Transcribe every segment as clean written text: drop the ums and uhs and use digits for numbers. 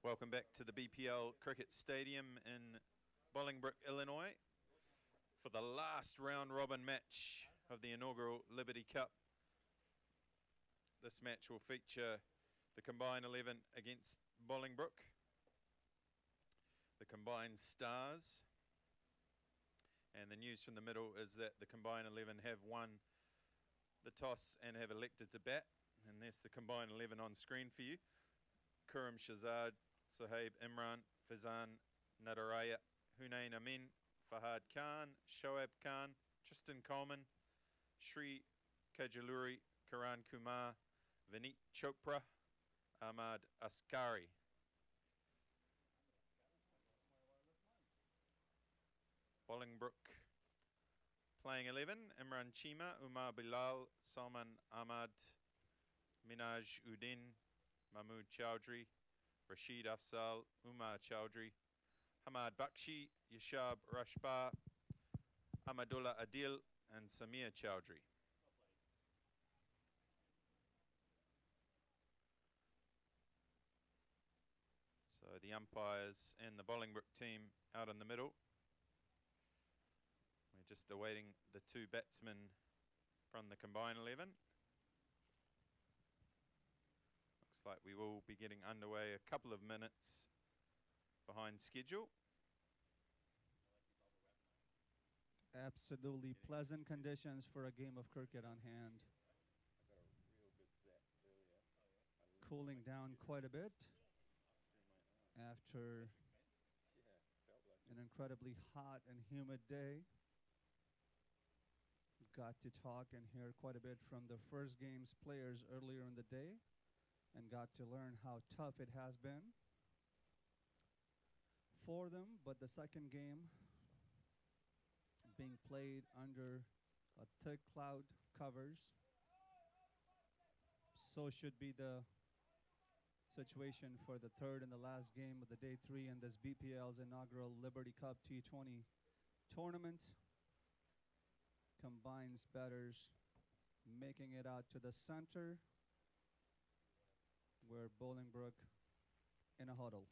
Welcome back to the BPL Cricket Stadium in Bolingbrook, Illinois for the last round-robin match of the inaugural Liberty Cup. This match will feature the combined 11 against Bolingbrook, the combined stars, and the news from the middle is that the combined 11 have won the toss and have elected to bat, and there's the combined 11 on screen for you. Kuram Shazad, Sohaib Imran, Fazan Nadaraya, Hunain Amin, Fahad Khan, Shoaib Khan, Tristan Coleman, Sri Kajaluri, Karan Kumar, Vineet Chopra, Ahmad Askari. Bolingbrook playing 11, Imran Chima, Umar Bilal, Salman Ahmad, Minaj Uddin, Mahmood Chowdhury, Rashid Afzal, Umar Chowdhury, Hamad Bakshi, Yashab Rashba, Ahmadullah Adil, and Samir Chowdhury. So the umpires and the Bolingbrook team out in the middle. We're just awaiting the two batsmen from the combined 11. Like we will be getting underway a couple of minutes behind schedule. Absolutely pleasant conditions for a game of cricket on hand. Cooling down quite a bit after an incredibly hot and humid day. Got to talk and hear quite a bit from the first game's players earlier in the day, and got to learn how tough it has been for them. But the second game being played under a thick cloud covers, so should be the situation for the third and the last game of the day 3 in this BPL's inaugural Liberty Cup T20 tournament. Combines batters making it out to the center, where Bolingbrook in a huddle.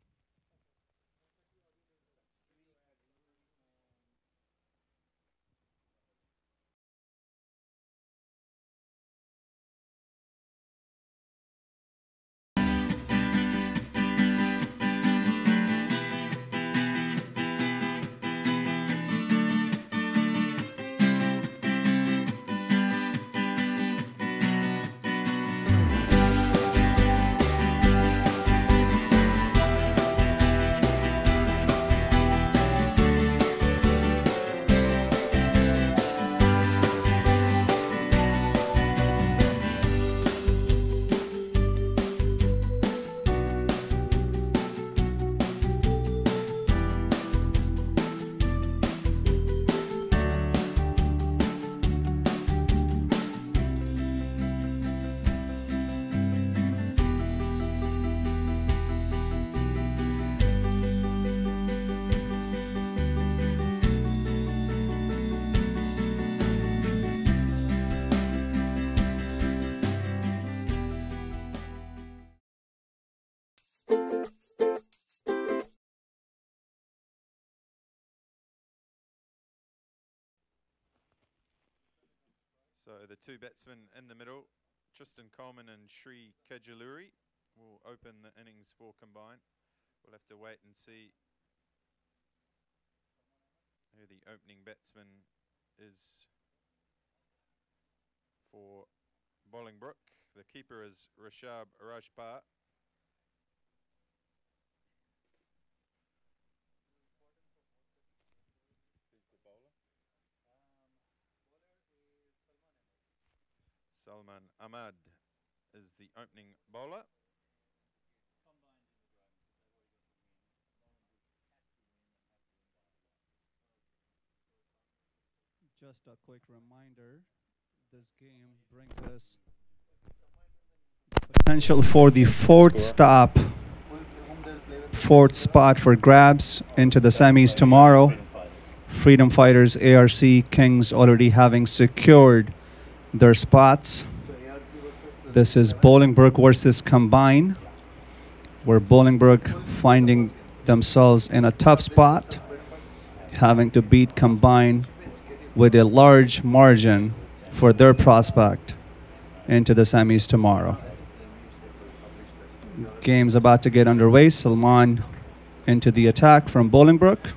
So the two batsmen in the middle, Tristan Coleman and Sri Kajaluri, will open the innings for combined. We'll have to wait and see who the opening batsman is for Bolingbrook. The keeper is Rashab Rashba. Salman Ahmad is the opening bowler. Just a quick reminder, this game brings us potential for the fourth spot for grabs into the semis tomorrow. Freedom Fighters, ARC, Kings already having secured their spots. This is Bolingbrook versus Combine where Bolingbrook finding themselves in a tough spot, having to beat Combine with a large margin for their prospect into the semis tomorrow. Game's about to get underway. Salman into the attack from Bolingbrook.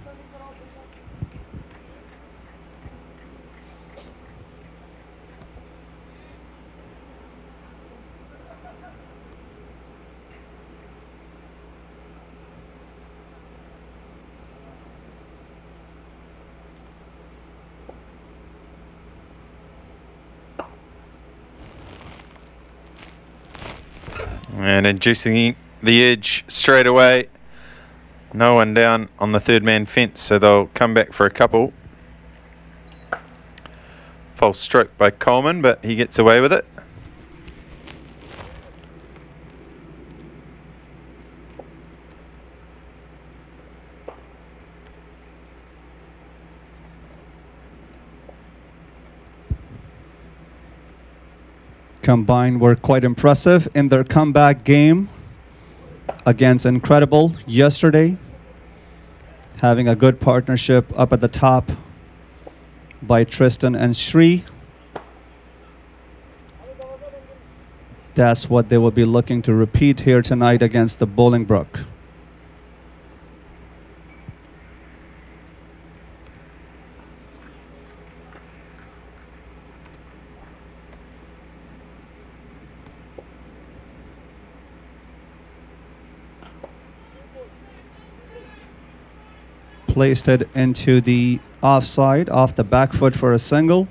And inducing the edge straight away. No one down on the third man fence, so they'll come back for a couple. False stroke by Coleman, but he gets away with it. Combine were quite impressive in their comeback game against Incredible yesterday, having a good partnership up at the top by Tristan and Sri. That's what they will be looking to repeat here tonight against the Bolingbrook. Placed it into the offside, off the back foot for a single.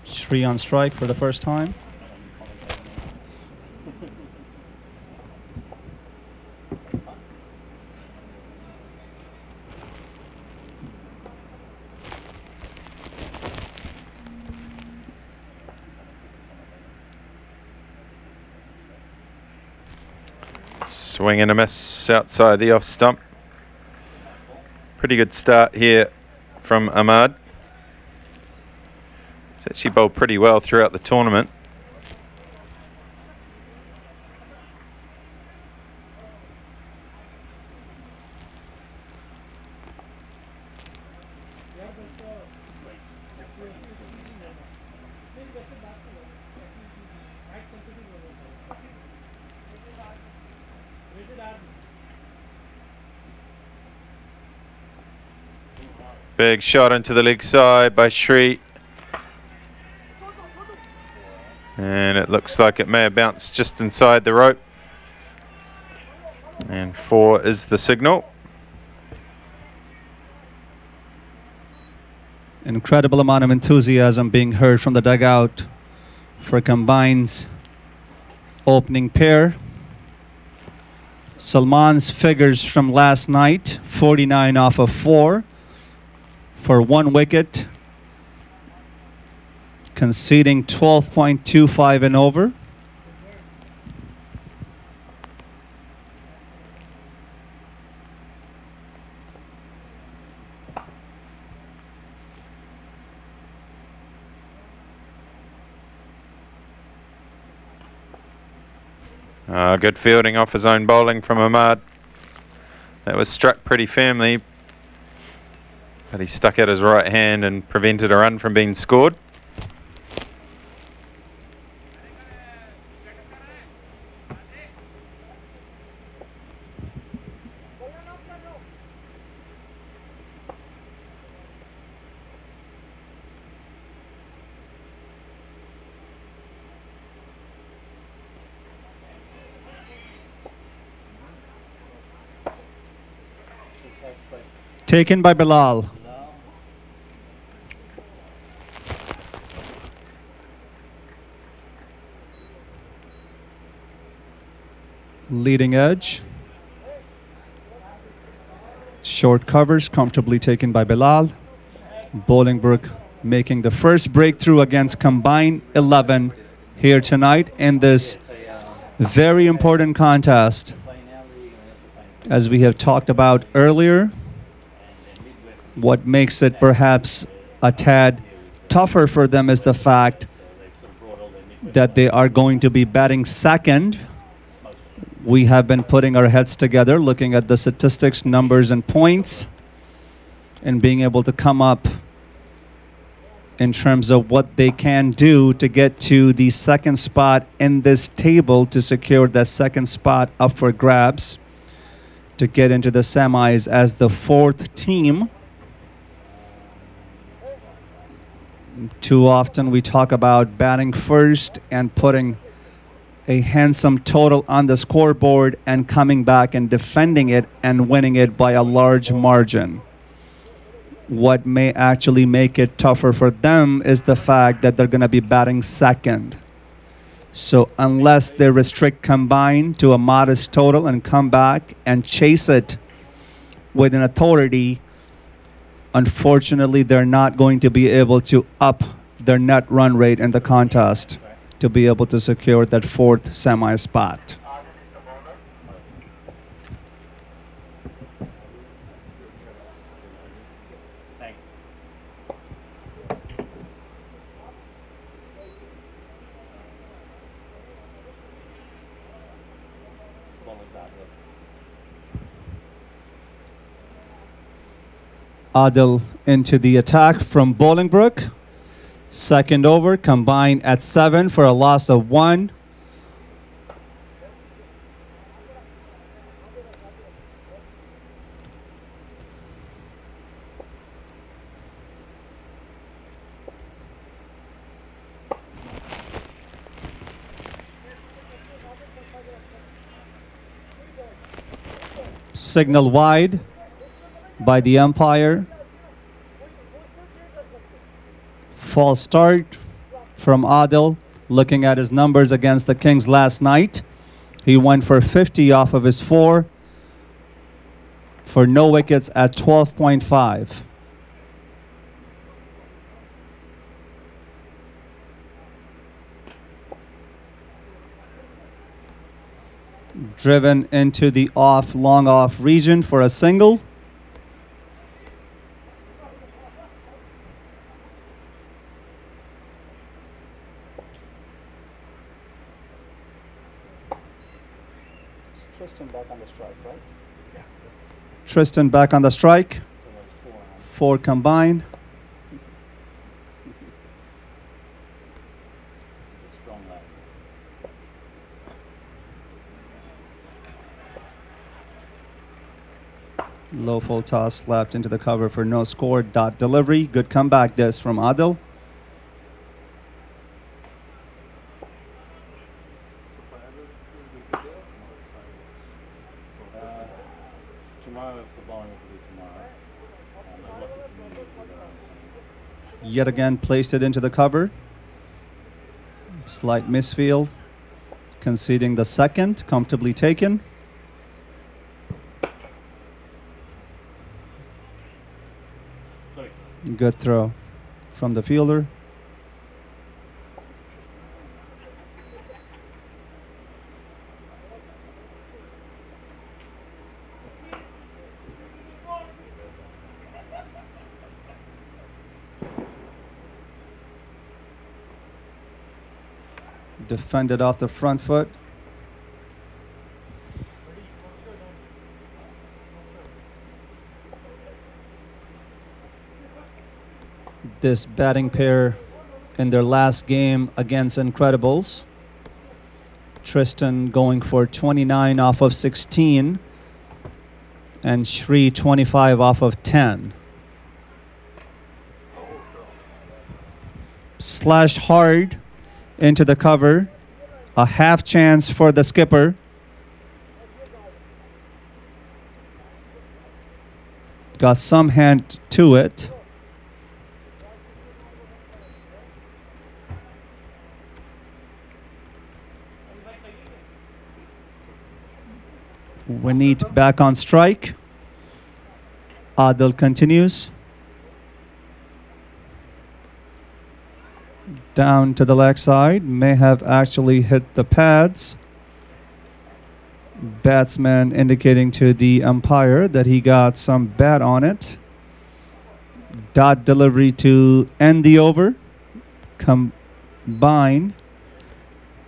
Sri on strike for the first time. Swing and a miss outside the off stump. Pretty good start here from Ahmad. He's actually bowled pretty well throughout the tournament. Big shot into the leg side by Sri. And it looks like it may have bounced just inside the rope. And 4 is the signal. Incredible amount of enthusiasm being heard from the dugout for Combine's opening pair. Salman's figures from last night, 49 off of 4 for 1 wicket, conceding 12.25 and over. Good fielding off his own bowling from Ahmad. That was struck pretty firmly, but he stuck out his right hand and prevented a run from being scored. Taken by Bilal. Leading edge. Short covers comfortably taken by Bilal. Bolingbrook making the first breakthrough against Combine 11 here tonight in this very important contest. As we have talked about earlier, What makes it perhaps a tad tougher for them is the fact that they are going to be batting second. We have been putting our heads together, looking at the statistics, numbers, and points, and being able to come up in terms of what they can do to get to the second spot in this table, to secure that second spot up for grabs, to get into the semis as the fourth team. Too often we talk about batting first and putting a handsome total on the scoreboard and coming back and defending it and winning it by a large margin. What may actually make it tougher for them is the fact that they're going to be batting second. So unless they restrict combine to a modest total and come back and chase it with an authority, unfortunately, they're not going to be able to up their net run rate in the contest to be able to secure that fourth semi spot. Adil into the attack from Bolingbrook. Second over, combined at 7 for a loss of 1. Signal wide by the umpire. False start from Adil. Looking at his numbers against the Kings last night, he went for 50 off of his 4 for no wickets at 12.5. Driven into the long off region for a single. Tristan back on the strike, right? Yeah. Tristan back on the strike. So 4 combined. Low full toss slapped into the cover for no score. Dot delivery. Good comeback this from Adil. Yet again placed it into the cover. Slight misfield. Conceding the second. Comfortably taken. Good throw from the fielder. Defended off the front foot. This batting pair in their last game against Incredibles. Tristan going for 29 off of 16 and Shri 25 off of 10. Slashed hard into the cover. A half chance for the skipper. Got some hand to it. Waneet back on strike. Adil continues. Down to the leg side. May have actually hit the pads. Batsman indicating to the umpire that he got some bat on it. Dot delivery to end the over. Combine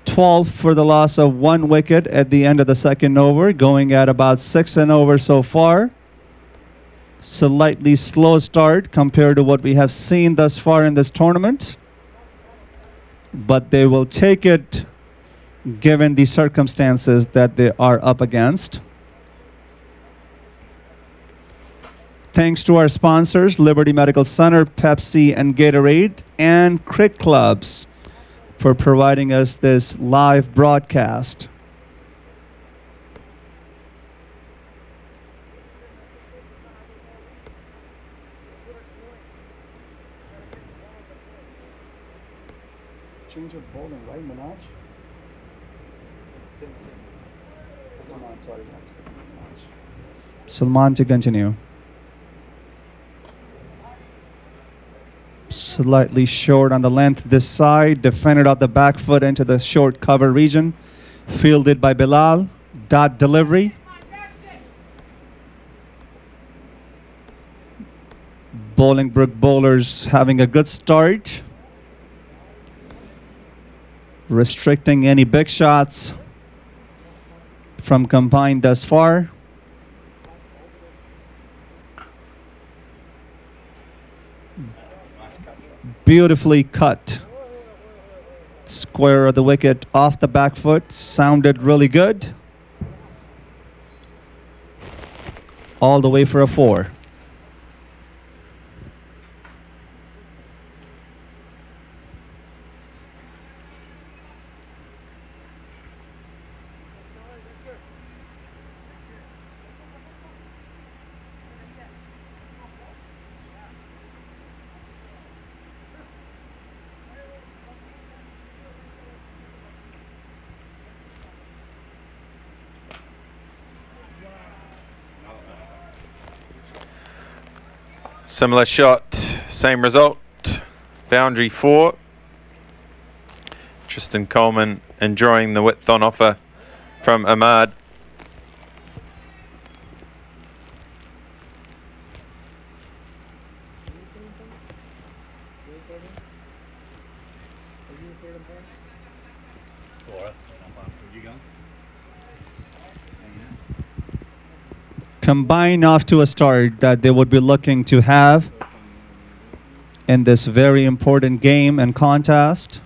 12 for the loss of 1 wicket at the end of the second over, going at about 6 and over so far. Slightly slow start compared to what we have seen thus far in this tournament, but they will take it given the circumstances that they are up against. Thanks to our sponsors, Liberty Medical Center, Pepsi and Gatorade, and Cricket Clubs for providing us this live broadcast. Change of bowling, right, Manoj? Salman to continue. Slightly short on the length this side, defended off the back foot into the short cover region. Fielded by Bilal. Dot delivery. Bolingbrook bowlers having a good start. Restricting any big shots from combined thus far. Beautifully cut. Square of the wicket off the back foot. Sounded really good. All the way for a 4. Similar shot, same result. Boundary 4. Tristan Coleman enjoying the width on offer from Ahmad. Combine off to a start that they would be looking to have in this very important game and contest.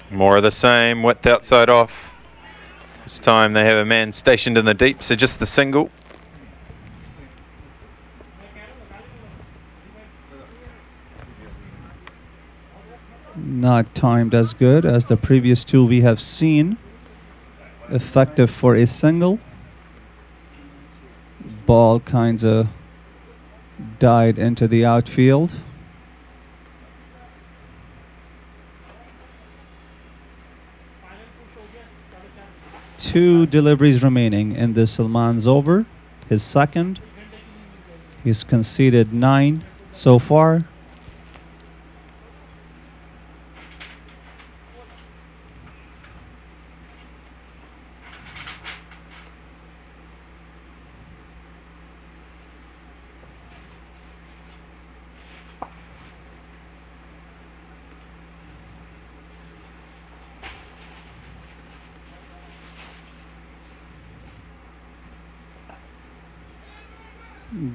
More of the same, width outside off. This time they have a man stationed in the deep, so just the single. Not timed as good as the previous two we have seen. Effective for a single. Ball kinds of died into the outfield. Two deliveries remaining in this Salman's over. His second. He's conceded 9 so far.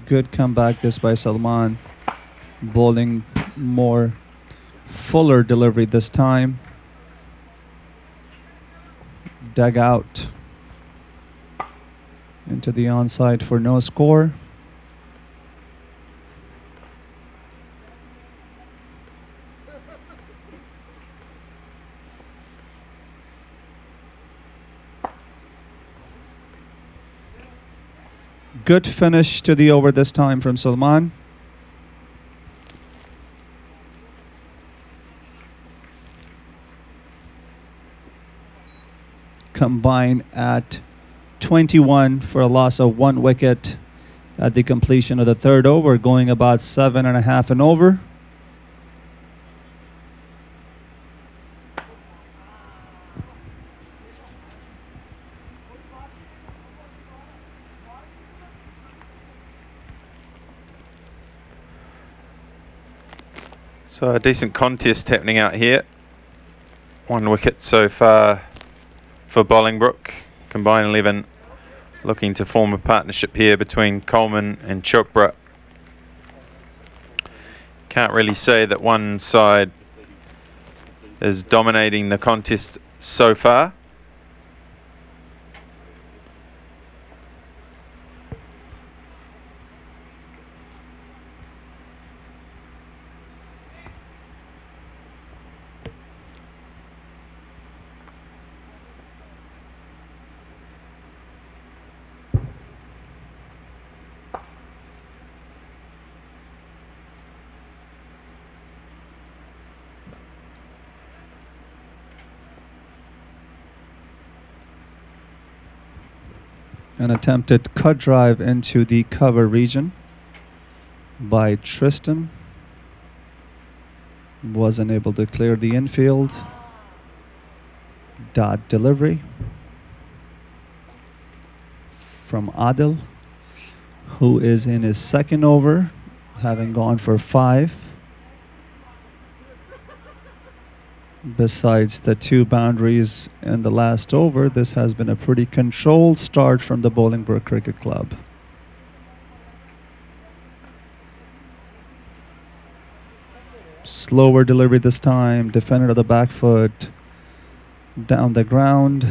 Good comeback this by Salman. Bowling more fuller delivery this time. Dug out into the onside for no score. Good finish to the over this time from Salman. Combine at 21 for a loss of 1 wicket at the completion of the third over, going about 7.5 and over. So a decent contest happening out here. 1 wicket so far for Bolingbrook. Combined 11 looking to form a partnership here between Coleman and Chopra. Can't really say that one side is dominating the contest so far. An attempted cut drive into the cover region by Tristan. Wasn't able to clear the infield. Dot delivery from Adil, who is in his second over, having gone for 5. Besides the 2 boundaries in the last over, this has been a pretty controlled start from the Bolingbrook Cricket Club. Slower delivery this time, defended at the back foot, down the ground.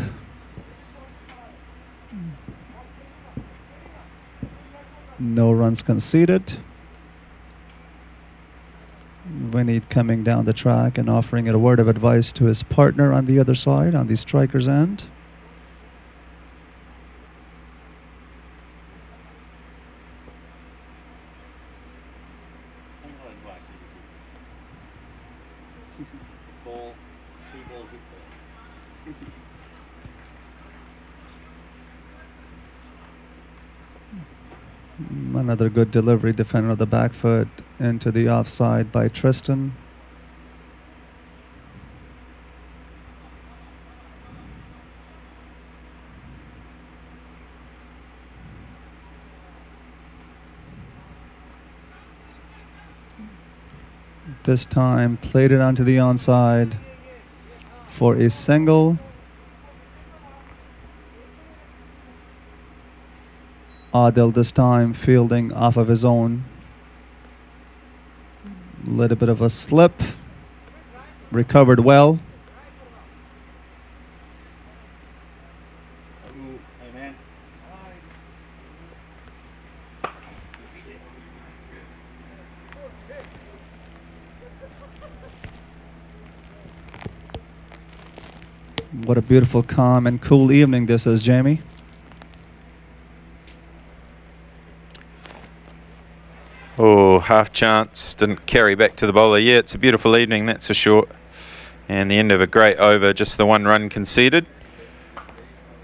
No runs conceded. Vineet coming down the track and offering a word of advice to his partner on the other side, on the striker's end. Another good delivery, defender of the back foot into the offside by Tristan. This time played it onto the onside for a single. Adil this time fielding off of his own. Little bit of a slip. Recovered well. What a beautiful, calm and cool evening this is, Jamie. Oh, half chance, didn't carry back to the bowler. Yeah, it's a beautiful evening, that's for sure. And the end of a great over, just the 1 run conceded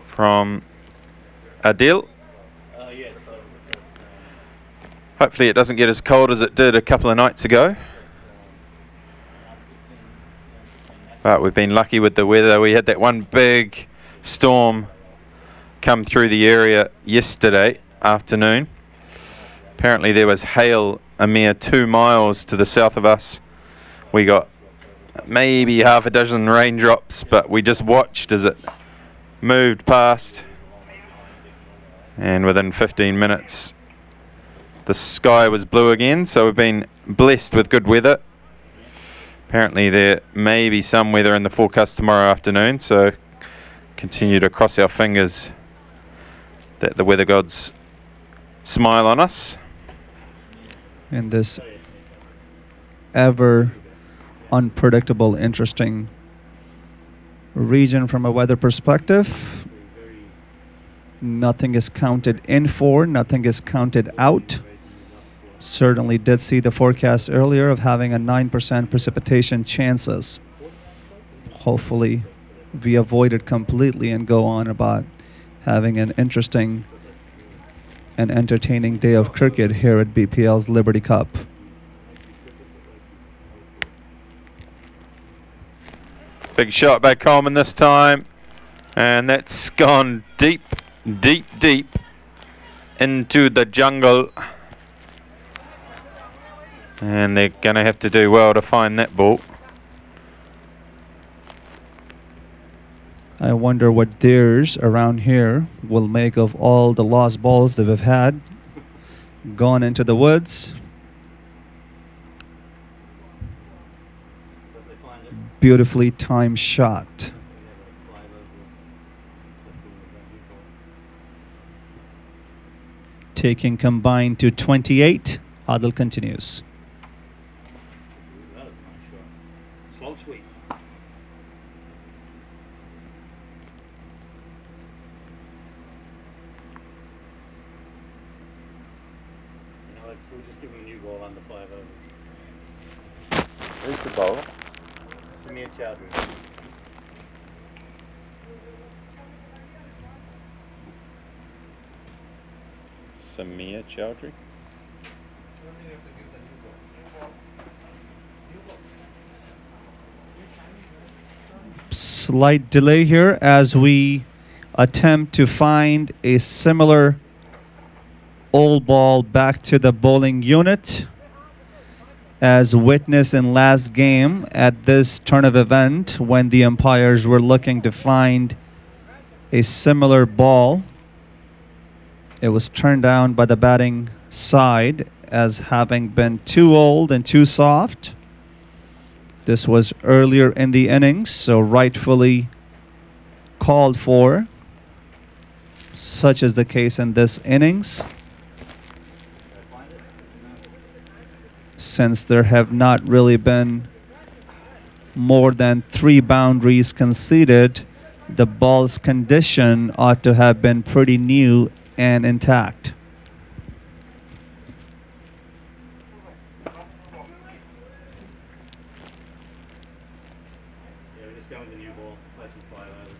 from Adil. Hopefully it doesn't get as cold as it did a couple of nights ago. But we've been lucky with the weather. We had that one big storm come through the area yesterday afternoon. Apparently there was hail a mere 2 miles to the south of us. We got maybe half a dozen raindrops, but we just watched as it moved past. And within 15 minutes, the sky was blue again, so we've been blessed with good weather. Apparently there may be some weather in the forecast tomorrow afternoon, so continue to cross our fingers that the weather gods smile on us. In this ever unpredictable, interesting region from a weather perspective. Nothing is counted in for, nothing is counted out. Certainly did see the forecast earlier of having a 9% precipitation chances. Hopefully we avoid it completely and go on about having an interesting and entertaining day of cricket here at BPL's Liberty Cup. Big shot by Coleman this time, and that's gone deep, deep, deep into the jungle. And they're going to have to do well to find that ball. I wonder what theirs around here will make of all the lost balls that we've had gone into the woods. Beautifully timed shot. Taking combined to 28. Adil continues. That was a nice shot. Slow sweep. Alex, we'll just give him a new ball under 5 overs. Who's the bowler? Samir Chowdhury. Samir Chowdhury. Slight delay here as we attempt to find a similar old ball back to the bowling unit. As witnessed in last game at this turn of event when the umpires were looking to find a similar ball. It was turned down by the batting side as having been too old and too soft. This was earlier in the innings, so rightfully called for. Such is the case in this innings, since there have not really been more than 3 boundaries conceded. The ball's condition ought to have been pretty new and intact. Yeah, we're just going with the new ball. Places 5 overs.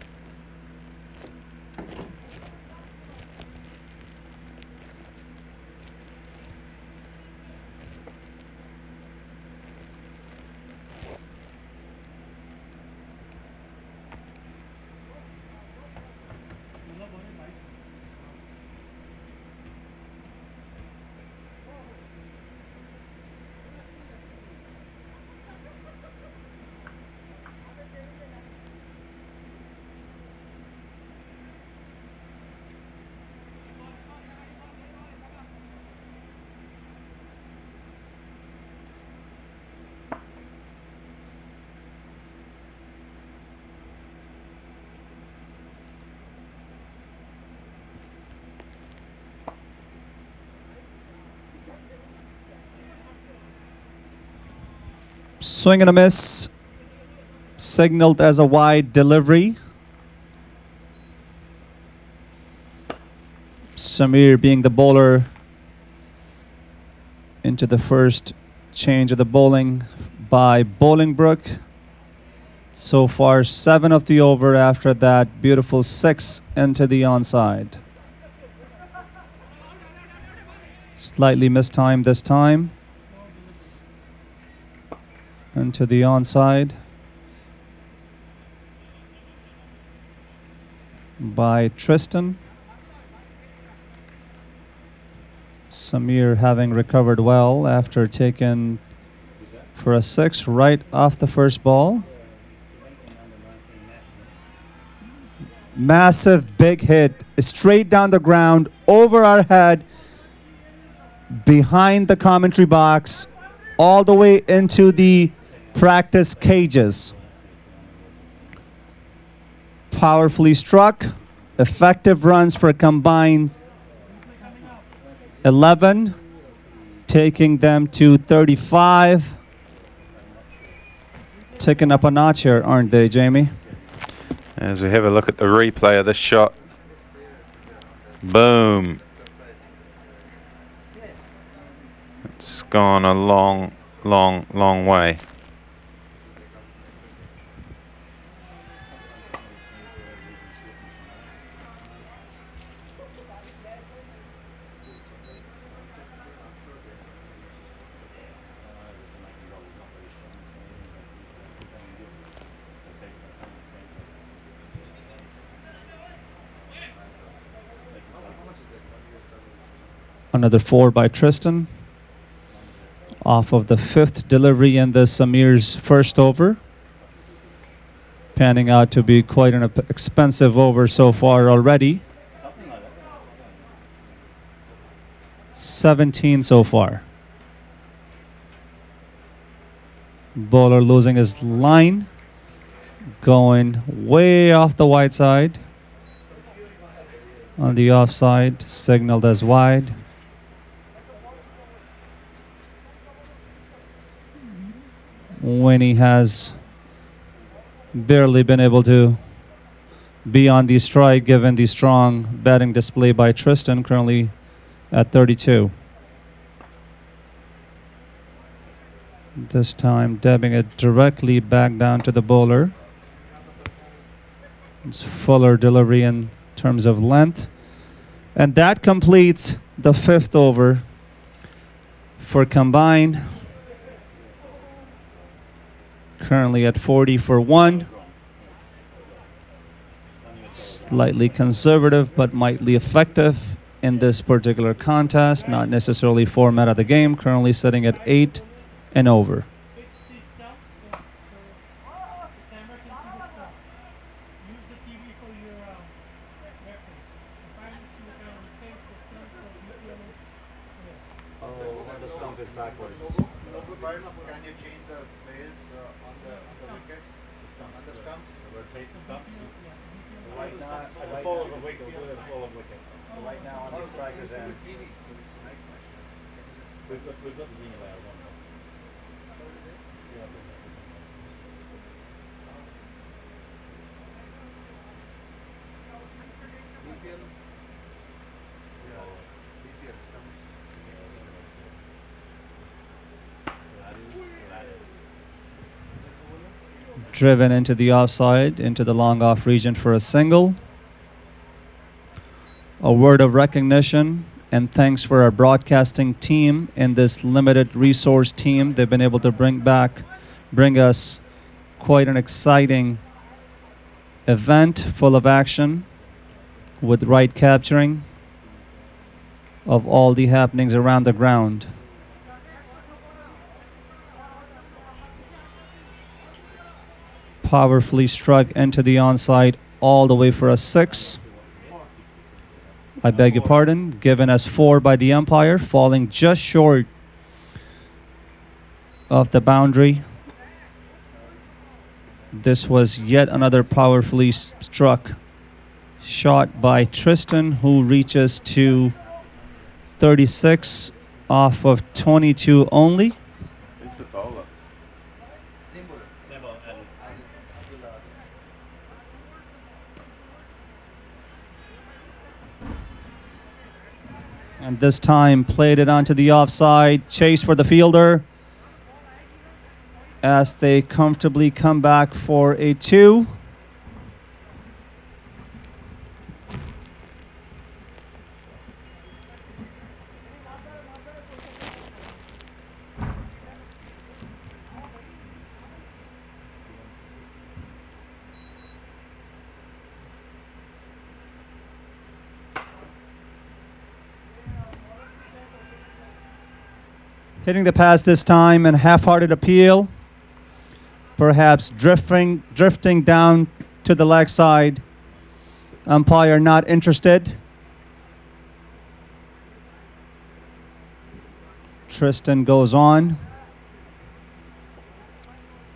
Swing and a miss, signaled as a wide delivery. Samir being the bowler into the first change of the bowling by Bolingbrook. So far 7 of the over after that beautiful 6 into the onside. Slightly mistimed this time. Into the onside by Tristan. Samir having recovered well after taken for a 6 right off the first ball. Massive big hit straight down the ground over our head, behind the commentary box, all the way into the practice cages. Powerfully struck. Effective runs for a combined 11, taking them to 35. Ticking up a notch here, aren't they, Jamie? As we have a look at the replay of this shot. Boom. It's gone a long, long, long way. Another 4 by Tristan. off of the 5th delivery in the Samir's first over. Panning out to be quite an expensive over so far already. 17 so far. Bowler losing his line. Going way off the wide side. On the offside, signaled as wide. Winnie has barely been able to be on the strike given the strong batting display by Tristan, currently at 32. This time dabbing it directly back down to the bowler. It's fuller delivery in terms of length. And that completes the 5th over for combine. Currently at 40 for 1. Slightly conservative but mightily effective in this particular contest. Not necessarily format of the game. Currently sitting at 8 and over. Can you change the players on the wickets, on the stumps? Rotate the stumps. Right now, at the fall of a wicket, we'll do it at the fall of a wicket. Right now, on the strikers end. We've got the Zini layers on. Driven into the offside, into the long off region for a single. A word of recognition and thanks for our broadcasting team in this limited resource team. They've been able to bring us quite an exciting event full of action with right capturing of all the happenings around the ground. Powerfully struck into the onside all the way for a 6. I beg your pardon, given as 4 by the umpire, falling just short of the boundary. This was yet another powerfully struck shot by Tristan, who reaches to 36 off of 22 only. And this time played it onto the offside. Chase for the fielder as they comfortably come back for a 2. Hitting the pass this time and half-hearted appeal. Perhaps drifting down to the leg side. Umpire not interested. Tristan goes on.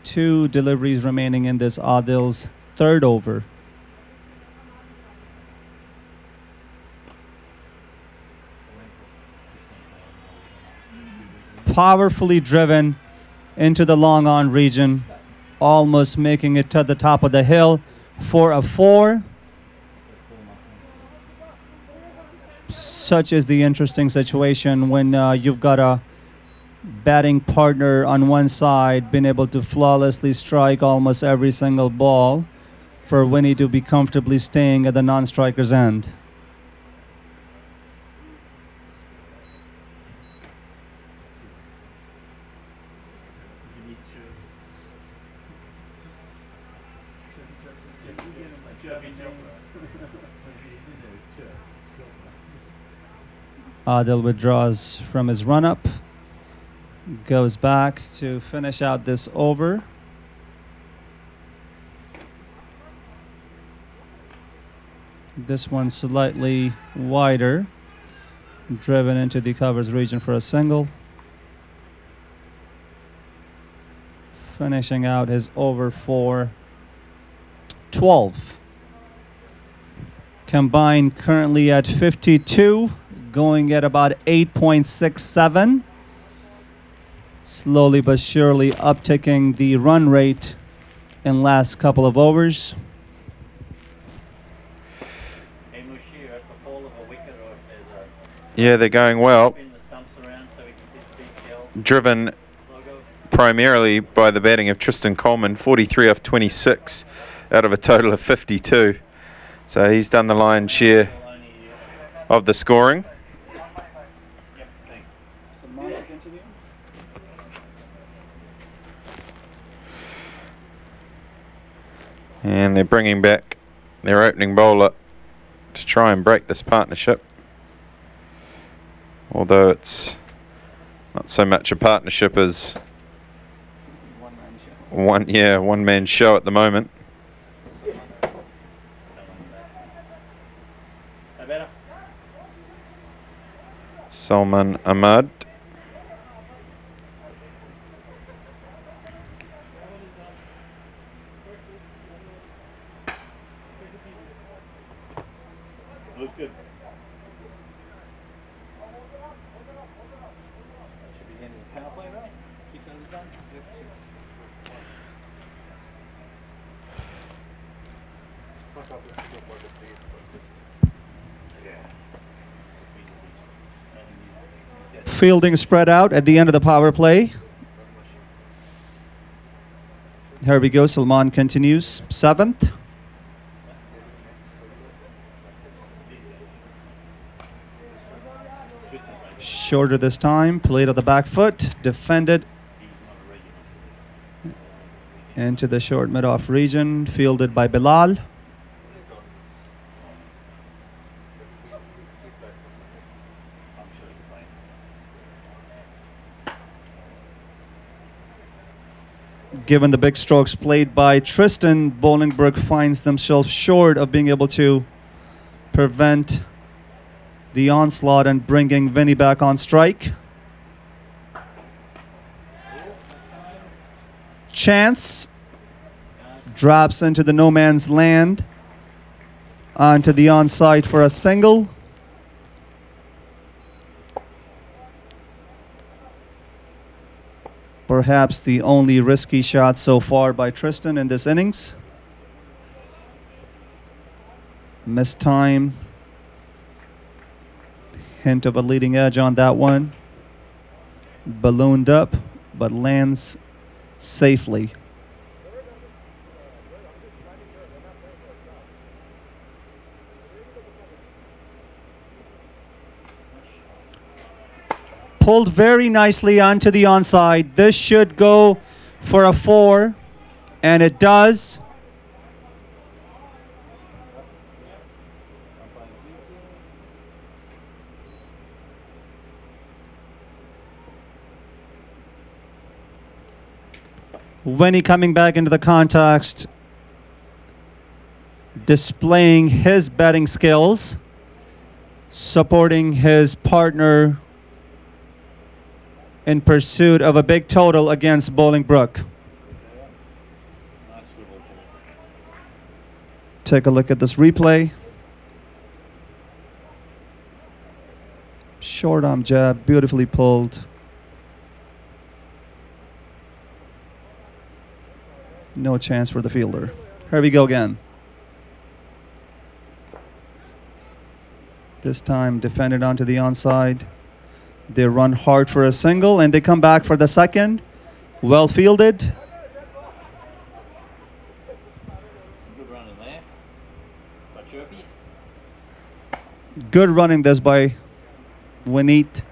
2 deliveries remaining in this Adil's 3rd over. Powerfully driven into the long on region, almost making it to the top of the hill for a 4. Such is the interesting situation when you've got a batting partner on one side being able to flawlessly strike almost every single ball for Winnie to be comfortably staying at the non-striker's end. Adil withdraws from his run-up. goes back to finish out this over. This one slightly wider, driven into the covers region for a single. Finishing out his over for 12. Combined currently at 52, going at about 8.67. Slowly but surely upticking the run rate in last couple of overs. Yeah, they're going well. Driven primarily by the batting of Tristan Coleman, 43 off 26 out of a total of 52. So he's done the lion's share of the scoring. And they're bringing back their opening bowler to try and break this partnership. Although it's not so much a partnership as one man show at the moment. Salman Ahmad. Looks good. Should be handing the power play, right? 6 overs done? Yep, 6. Fielding spread out at the end of the power play. Here we go. Salman continues. 7th. Shorter this time. Played on the back foot. Defended into the short mid-off region. Fielded by Bilal. Given the big strokes played by Tristan, Bolingbrook finds themselves short of being able to prevent the onslaught and bringing Vinny back on strike. Chance drops into the no man's land onto the onside for a single. Perhaps the only risky shot so far by Tristan in this innings. Missed time. Hint of a leading edge on that one. Ballooned up, but lands safely. Pulled very nicely onto the onside. This should go for a 4, and it does. Winnie coming back into the context, displaying his batting skills, supporting his partner in pursuit of a big total against Bolingbrook. Take a look at this replay. Short arm jab, beautifully pulled. No chance for the fielder. Here we go again. This time defended onto the onside. They run hard for a single, and they come back for the second. Well fielded. Good run in there. By Chirpy. Good running this by Wineet.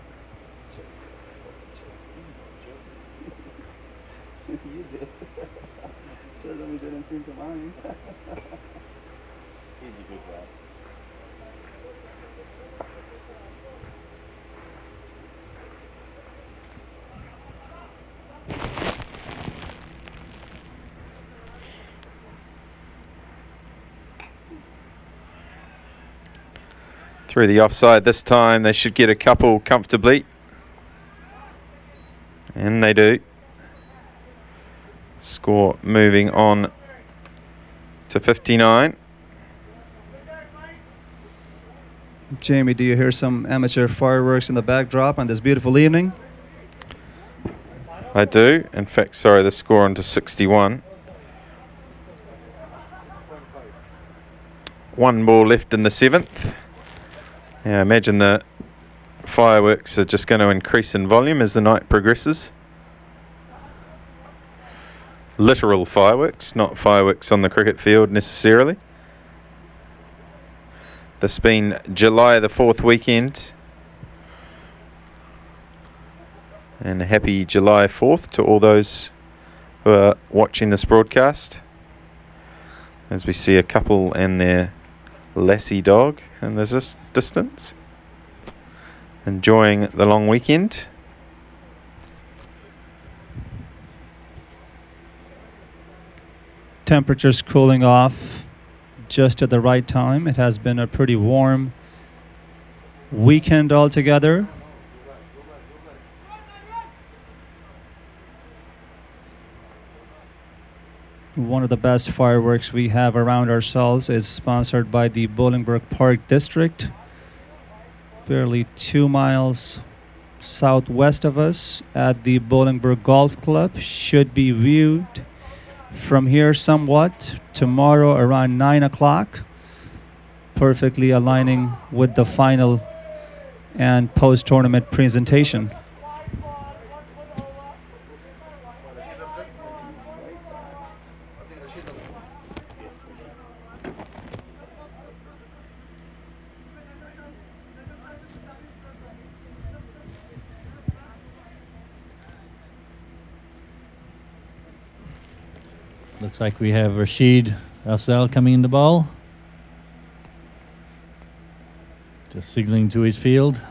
You did. Certainly didn't seem to mind. He's a good guy. Through the offside this time. They should get a couple comfortably. And they do. Score moving on to 59. Jamie, do you hear some amateur fireworks in the backdrop on this beautiful evening? I do. In fact, sorry, the score on to 61. 1 ball left in the 7th. Yeah, I imagine the fireworks are just going to increase in volume as the night progresses. Literal fireworks, not fireworks on the cricket field necessarily. This been July the 4th weekend. And a happy July 4th to all those who are watching this broadcast. As we see a couple and their lassie dog in the distance, enjoying the long weekend. Temperatures cooling off just at the right time. It has been a pretty warm weekend altogether. One of the best fireworks we have around ourselves is sponsored by the Bolingbrook Park District. Barely 2 miles southwest of us at the Bolingbrook Golf Club. Should be viewed from here somewhat tomorrow around 9 o'clock. Perfectly aligning with the final and post-tournament presentation. Looks like we have Rashid Afzal coming in the bowl. Just signalling to his field.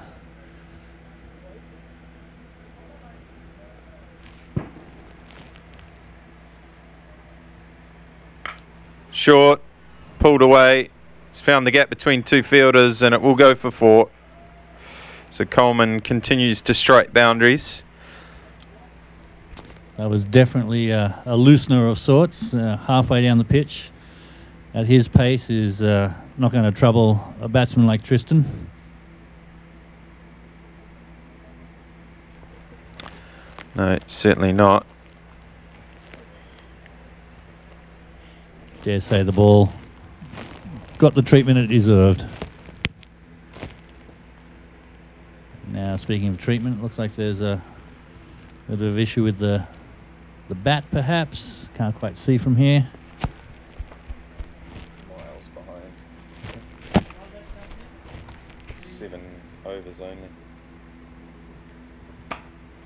Short, pulled away. It's found the gap between 2 fielders and it will go for 4. So Coleman continues to strike boundaries. That was definitely a loosener of sorts, halfway down the pitch. At his pace is not going to trouble a batsman like Tristan. No, certainly not. Dare say the ball got the treatment it deserved. Now, speaking of treatment, it looks like there's a bit of issue with the bat, perhaps. Can't quite see from here. Miles behind. 7 overs only.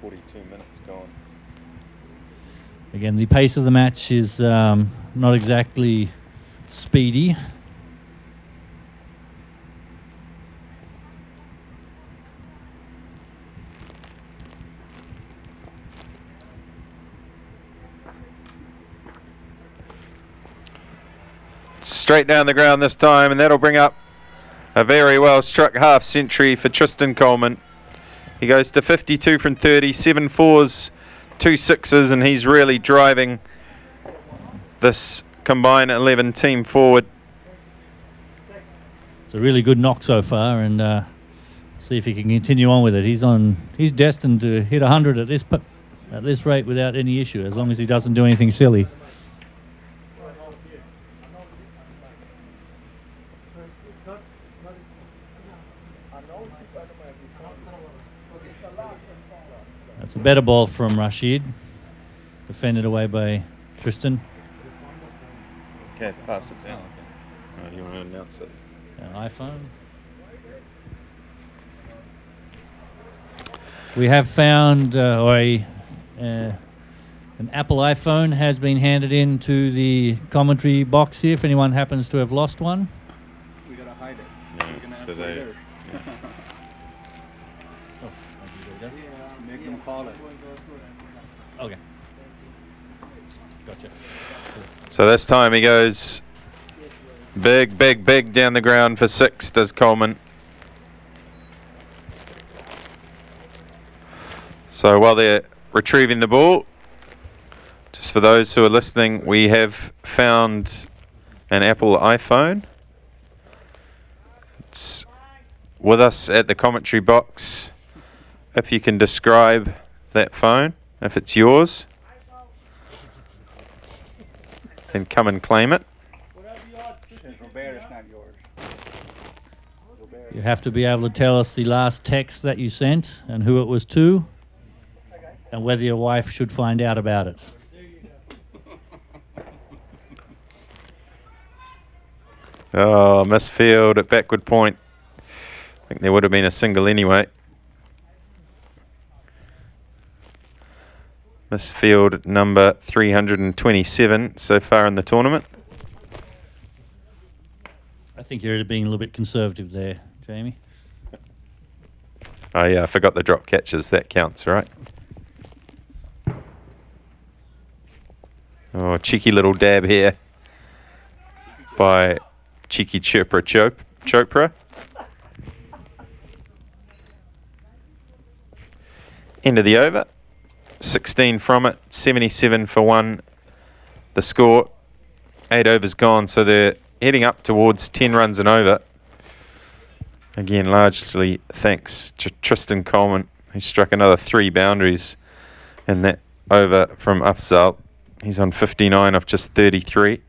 42 minutes gone. Again, the pace of the match is not exactly speedy. Straight down the ground this time, and that'll bring up a very well struck half century for Tristan Coleman. He goes to 52 from 30, 7 fours, 2 sixes, and he's really driving this combined 11 team forward. It's a really good knock so far, and see if he can continue on with it. He's destined to hit 100 at this rate without any issue, as long as he doesn't do anything silly. That's a better ball from Rashid, defended away by Tristan. Okay, pass it down. Oh, you want to announce it? An iPhone. We have found, an Apple iPhone has been handed in to the commentary box here if anyone happens to have lost one. We gotta hide it. Yeah, so they... Make them call it. Okay. Gotcha. So this time he goes big down the ground for 6, does Coleman. So while they're retrieving the ball, just for those who are listening, we have found an Apple iPhone. It's with us at the commentary box. If you can describe that phone, if it's yours, then come and claim it. Roberta's not yours. You have to be able to tell us the last text that you sent and who it was to, and whether your wife should find out about it. Oh, misfield at backward point. I think there would have been a single anyway. Misfield number 327 so far in the tournament. I think you're being a little bit conservative there, Jamie. Oh yeah, I forgot the drop catches. That counts, right? Oh, cheeky little dab here by cheeky Chopra. End of the over. 16 from it. 77 for 1. The score. 8 overs gone, so they're heading up towards 10 runs and over. Again, largely thanks to Tristan Coleman, who struck another 3 boundaries in that over from Afzal. He's on 59 off just 33.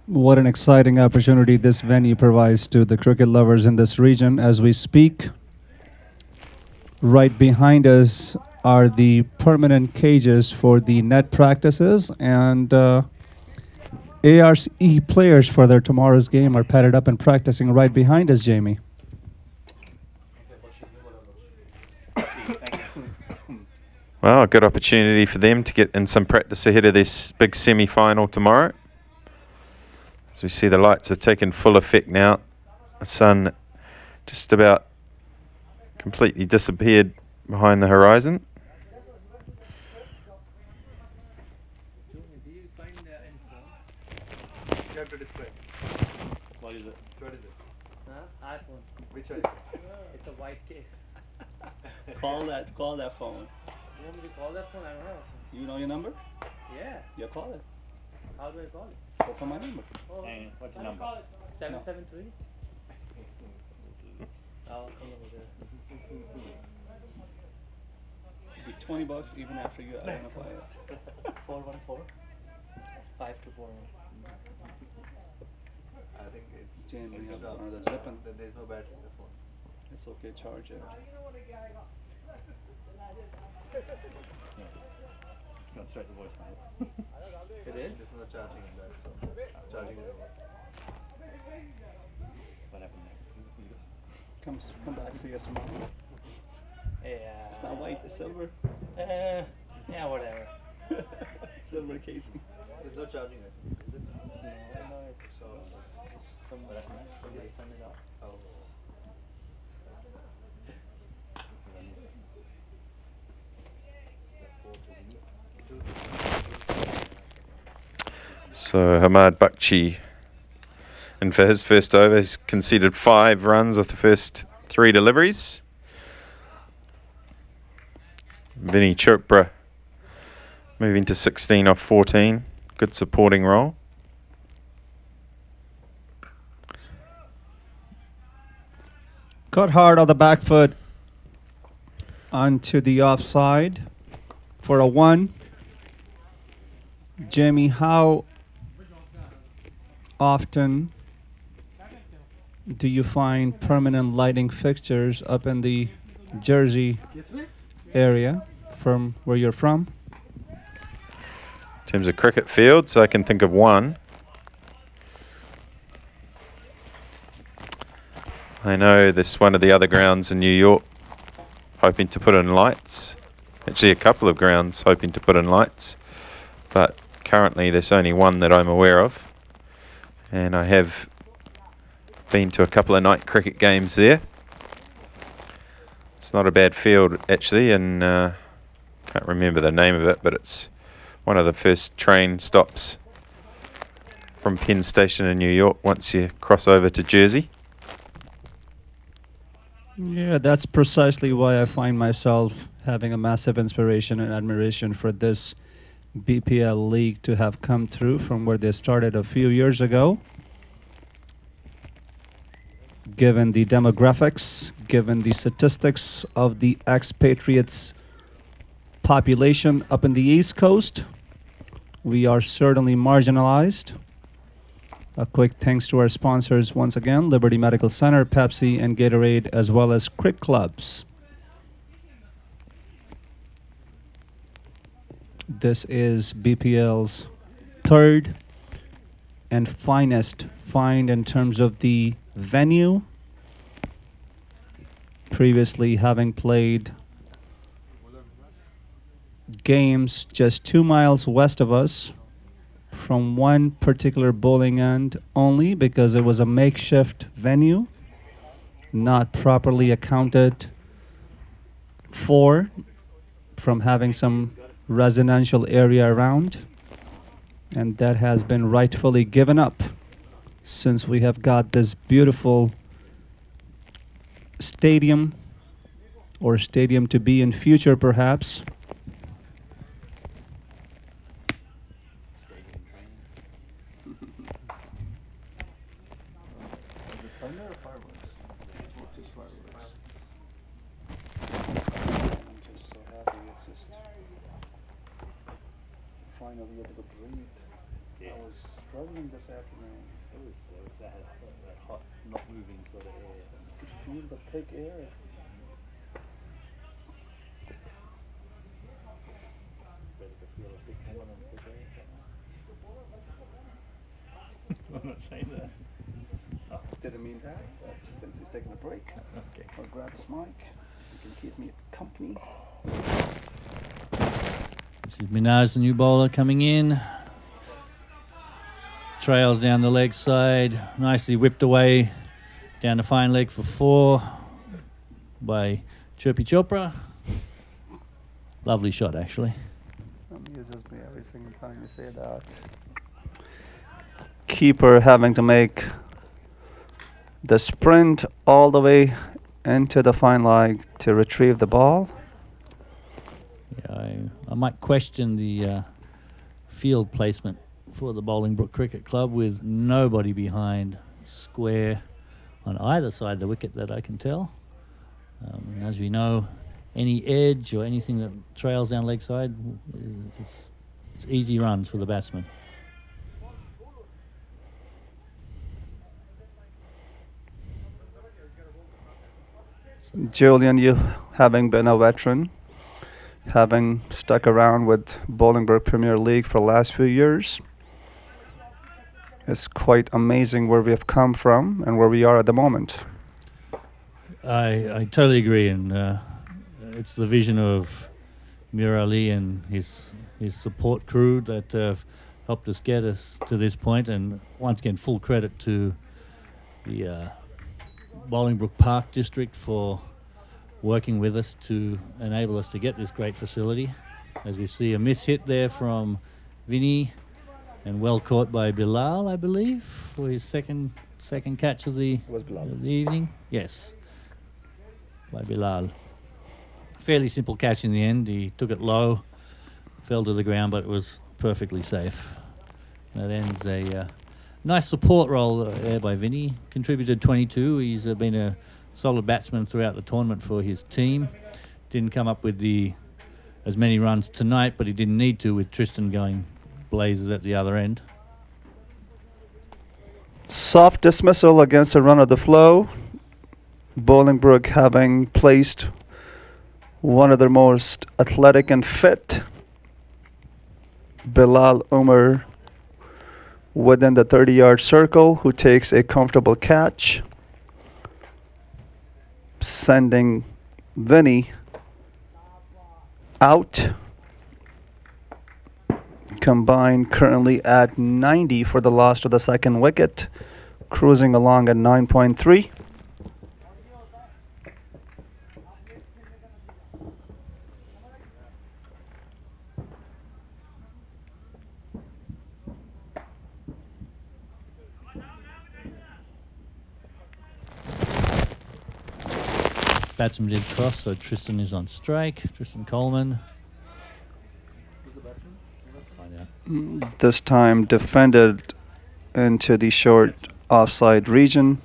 What an exciting opportunity this venue provides to the cricket lovers in this region as we speak. Right behind us are the permanent cages for the net practices, and ARC players for their tomorrow's game are padded up and practicing right behind us, Jamie. Well, a good opportunity for them to get in some practice ahead of this big semi-final tomorrow. As we see, the lights have taken full effect now. The sun just about completely disappeared behind the horizon. What is it? What is it? Huh? iPhone. Which one? It's a white case. Call that phone. You want me to call that phone? I don't know. You know your number? Yeah. You call it. How do I call it? What's my number? Oh, What's your number? 773? I'll come over there. It'd be $20 even after you identify it. 414 5241. I think it's Jane, we have the zip and there's no battery in the phone. It's okay, charge it. Not straight to voicemail. It is? There's no charging in that, so charging is over. What happened there? Come back, see us tomorrow. Yeah. It's not white, it's silver. Yeah, whatever. Silver casing. There's no charging it. Is it? No, it's so somewhere. Just turn it off. Oh. So Hamad Bakshi, and for his first over, he's conceded 5 runs off the first 3 deliveries. Vinny Chopra moving to 16 off 14. Good supporting role. Cut hard on the back foot onto the offside for a 1. Jamie, how often do you find permanent lighting fixtures up in the Jersey area from where you're from? In terms of cricket fields, I can think of one. I know this one of the other grounds in New York hoping to put in lights. Actually, a couple of grounds hoping to put in lights, but currently there's only one that I'm aware of, and I have been to a couple of night cricket games there. It's not a bad field actually, and can't remember the name of it, but it's one of the first train stops from Penn Station in New York once you cross over to Jersey. Yeah, that's precisely why I find myself having a massive inspiration and admiration for this BPL league to have come through from where they started a few years ago. Given the demographics, given the statistics of the expatriates population up in the East Coast, we are certainly marginalized. A quick thanks to our sponsors once again, Liberty Medical Center, Pepsi, and Gatorade, as well as Crick Clubs. This is BPL's third and finest find in terms of the venue. Previously having played games just 2 miles west of us from one particular bowling end only because it was a makeshift venue, not properly accounted for from having some residential area around, and that has been rightfully given up since we have got this beautiful stadium, or stadium to be in future perhaps. Finally able to breathe. I was struggling this afternoon. It was that hot, not moving sort of air. You could feel the thick air. Better to feel a thick more than thick air. I'm not saying that. Oh. Didn't mean that, but since he's taking a break, Okay. I'll grab his mic. He can keep me company. This is Minaj, the new bowler, coming in. Trails down the leg side, nicely whipped away down the fine leg for 4 by Chirpy Chopra. Lovely shot, actually. Amuses me every single time you say that. Keeper having to make the sprint all the way into the fine leg to retrieve the ball. Yeah, I might question the field placement for the Bolingbrook Cricket Club with nobody behind square on either side of the wicket that I can tell. As we know, any edge or anything that trails down leg side, it's easy runs for the batsman. Julian, you having been a veteran, having stuck around with Bolingbrook Premier League for the last few years, it's quite amazing where we have come from and where we are at the moment. I totally agree, and it's the vision of Mir Ali and his support crew that have helped us get us to this point, and once again, full credit to the Bolingbrook Park District for working with us to enable us to get this great facility. As we see a miss hit there from Vinny, and well caught by Bilal, I believe, for his second catch of the evening. Yes, by Bilal. Fairly simple catch in the end. He took it low, fell to the ground, but it was perfectly safe. That ends a nice support role there by Vinny. Contributed 22. He's been a solid batsman throughout the tournament for his team. Didn't come up with as many runs tonight, but he didn't need to with Tristan going blazes at the other end. Soft dismissal against a run of the flow. Bolingbrook having placed one of their most athletic and fit, Bilal Umar, within the 30-yard circle, who takes a comfortable catch, sending Vinny out. Combined currently at 90 for the loss of the second wicket, cruising along at 9.3. batsman did cross, so Tristan is on strike. Tristan Coleman. Find out. This time defended into the short offside region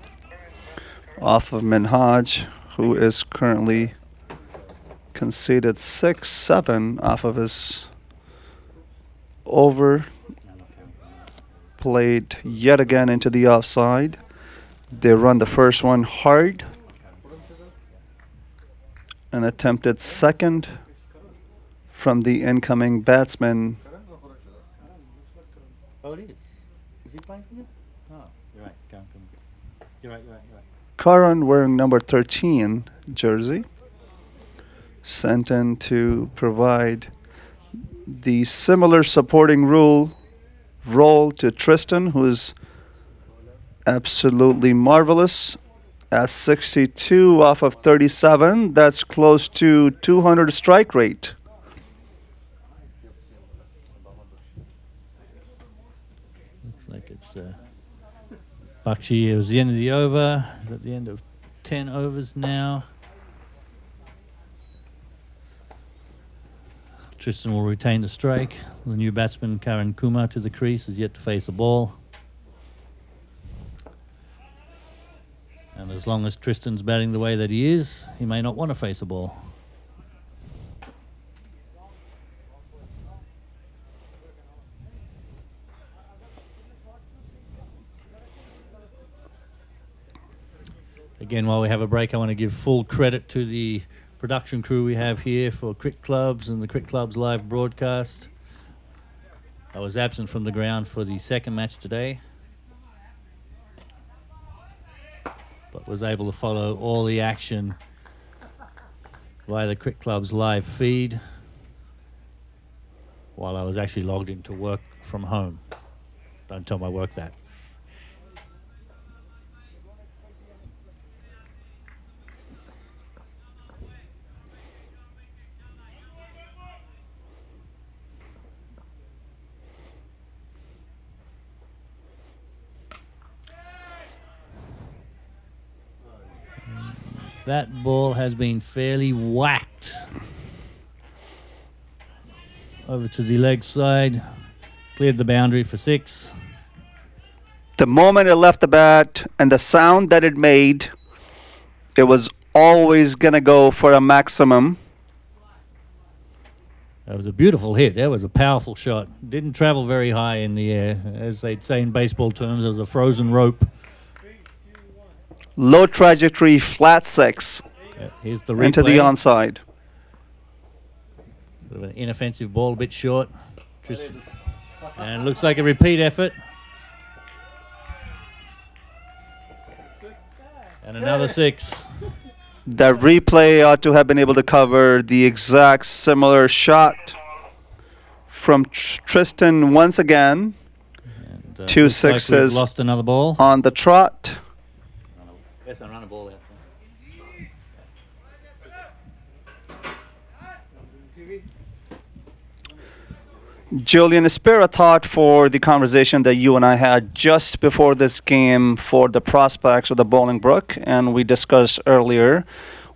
off of Minhaj, who is currently conceded 6-7 off of his over. Played yet again into the offside. They run the first one hard. An attempted second from the incoming batsman. Oh, it is. Is he playing for you? Oh, you're right. You're right. Karan wearing number 13 jersey. Sent in to provide the similar supporting role to Tristan, who is absolutely marvelous at 62 off of 37. That's close to 200 strike rate. Looks like it's Bakshi. It was the end of the over. It's at the end of 10 overs now. Tristan will retain the strike. The new batsman, Karan Kumar, to the crease, is yet to face a ball. And as long as Tristan's batting the way that he is, he may not want to face a ball. Again, while we have a break, I want to give full credit to the production crew we have here for Cricket Clubs and the Cricket Clubs live broadcast. I was absent from the ground for the second match today, but was able to follow all the action via the Cricket Club's live feed while I was actually logged into work from home. Don't tell my work that. That ball has been fairly whacked over to the leg side. Cleared the boundary for 6. The moment it left the bat and the sound that it made, it was always going to go for a maximum. That was a beautiful hit. That was a powerful shot. Didn't travel very high in the air. As they'd say in baseball terms, it was a frozen rope. Low trajectory, flat 6. Here's the replay. Into the onside. Bit of an inoffensive ball, a bit short. And it looks like a repeat effort. And another 6. That replay ought to have been able to cover the exact similar shot from Tristan once again. And, 2 looks like 6s we've lost another ball. on the trot. Yes, I run a ball out there. Julian, spare a thought for the conversation that you and I had just before this game for the prospects of the Bolingbrook, and we discussed earlier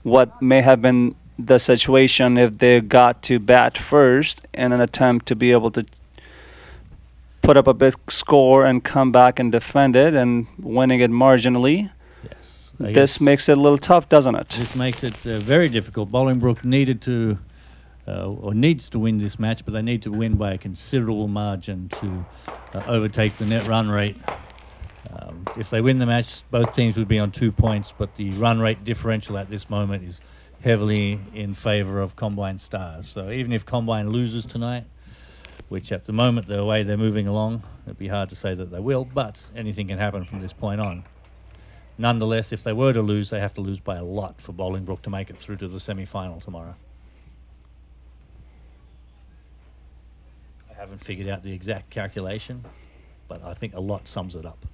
what may have been the situation if they got to bat first in an attempt to be able to put up a big score and come back and defend it and winning it marginally. Yes. This makes it a little tough, doesn't it? This makes it very difficult. Bolingbrook needed to, or needs to win this match, but they need to win by a considerable margin to overtake the net run rate. If they win the match, both teams would be on 2 points, but the run rate differential at this moment is heavily in favour of Combine Stars. So even if Combine loses tonight, which at the moment, the way they're moving along, it'd be hard to say that they will, but anything can happen from this point on. Nonetheless, if they were to lose, they have to lose by a lot for Bolingbrook to make it through to the semi-final tomorrow. I haven't figured out the exact calculation, but I think a lot sums it up.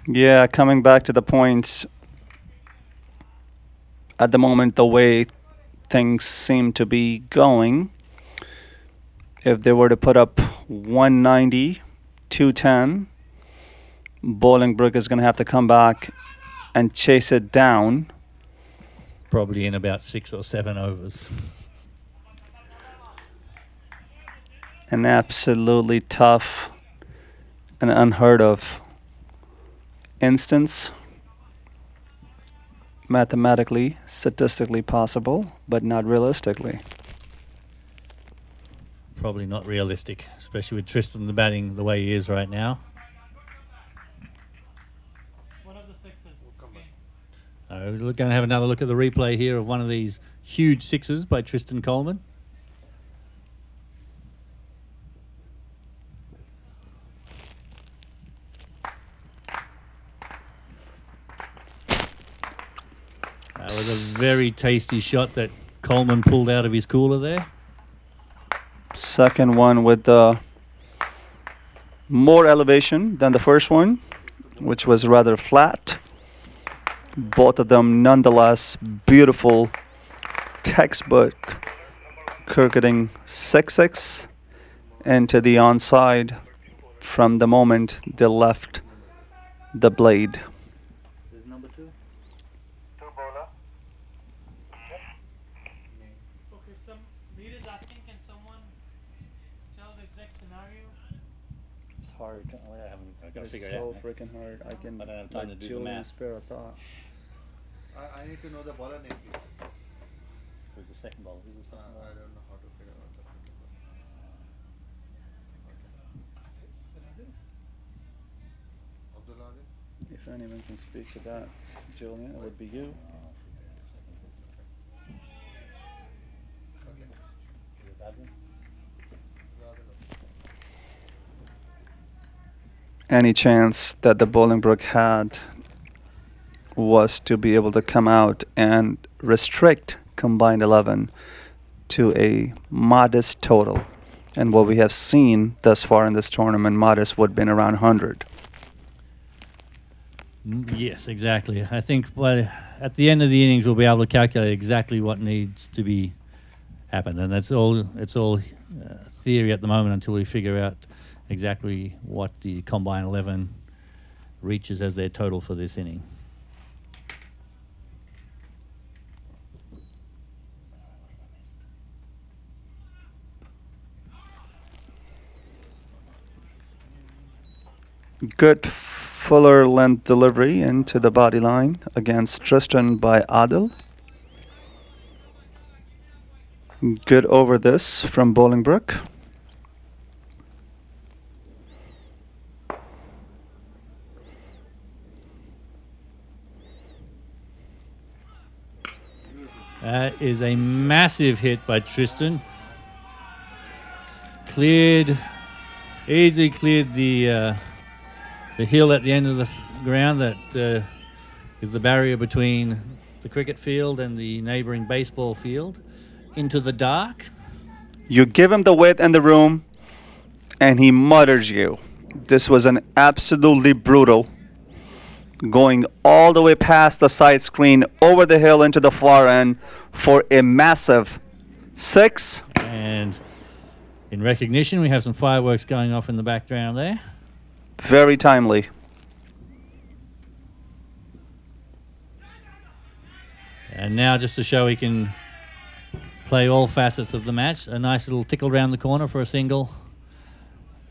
Yeah, coming back to the points, at the moment, the way things seem to be going, if they were to put up 190, 210, Bolingbrook is going to have to come back and chase it down. Probably in about 6 or 7 overs. An absolutely tough and unheard of instance. Mathematically, statistically possible, but not realistically. Probably not realistic, especially with Tristan the batting the way he is right now. One of the sixes. We're going to have another look at the replay here of one of these huge sixes by Tristan Coleman. That was a very tasty shot that Coleman pulled out of his cooler there. Second one with more elevation than the first one, which was rather flat. Both of them nonetheless beautiful textbook cricketing 6-6 into the onside from the moment they left the blade. This is number 2. Okay, Mead is asking, can someone tell the exact scenario? It's hard. I've got to It's figure it so out. freaking hard. I can I don't have time to do the math. spare a thought. I need to know the bowler name, please. Who's the second ball? I don't know how to figure out the second bowler. Abdullah Adil? If anyone can speak to that, Julian, it would be you. Any chance that the Bolingbrook had was to be able to come out and restrict combined 11 to a modest total. And what we have seen thus far in this tournament, modest would have been around 100. Yes, exactly. I think at the end of the innings we'll be able to calculate exactly what needs to be happened, and it's all theory at the moment until we figure out exactly what the combined 11 reaches as their total for this inning. Good fuller length delivery into the body line against Tristan by Adil. Good over this from Bolingbrook. That is a massive hit by Tristan. Easily cleared the hill at the end of the ground that is the barrier between the cricket field and the neighbouring baseball field into the dark. You give him the width and the room, and he mutters you. This was an absolutely brutal, going all the way past the side screen, over the hill into the far end for a massive 6. And in recognition, we have some fireworks going off in the background there. Very timely. And now just to show he can play all facets of the match, a nice little tickle around the corner for a single,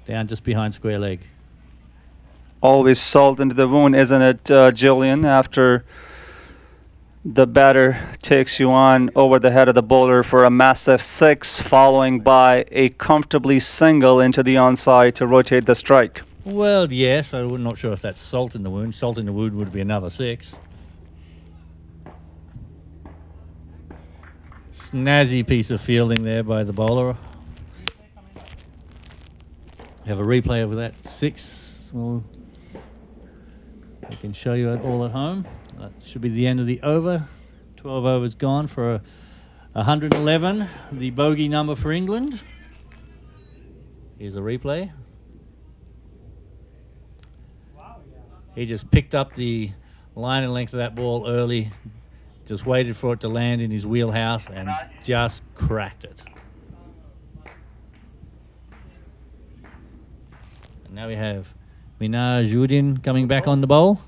down just behind square leg. Always salt into the wound, isn't it, Julian, after the batter takes you on over the head of the bowler for a massive 6, following by a comfortably single into the onside to rotate the strike. Well, yes, I'm not sure if that's salt in the wound. Salt in the wound would be another 6. Snazzy piece of fielding there by the bowler. Have a replay of that 6. Well, I can show you it all at home. That should be the end of the over. 12 overs gone for 111, the bogey number for England. Here's a replay. He just picked up the line and length of that ball early, just waited for it to land in his wheelhouse and just cracked it. And now we have Minaj Udin coming back on the bowl.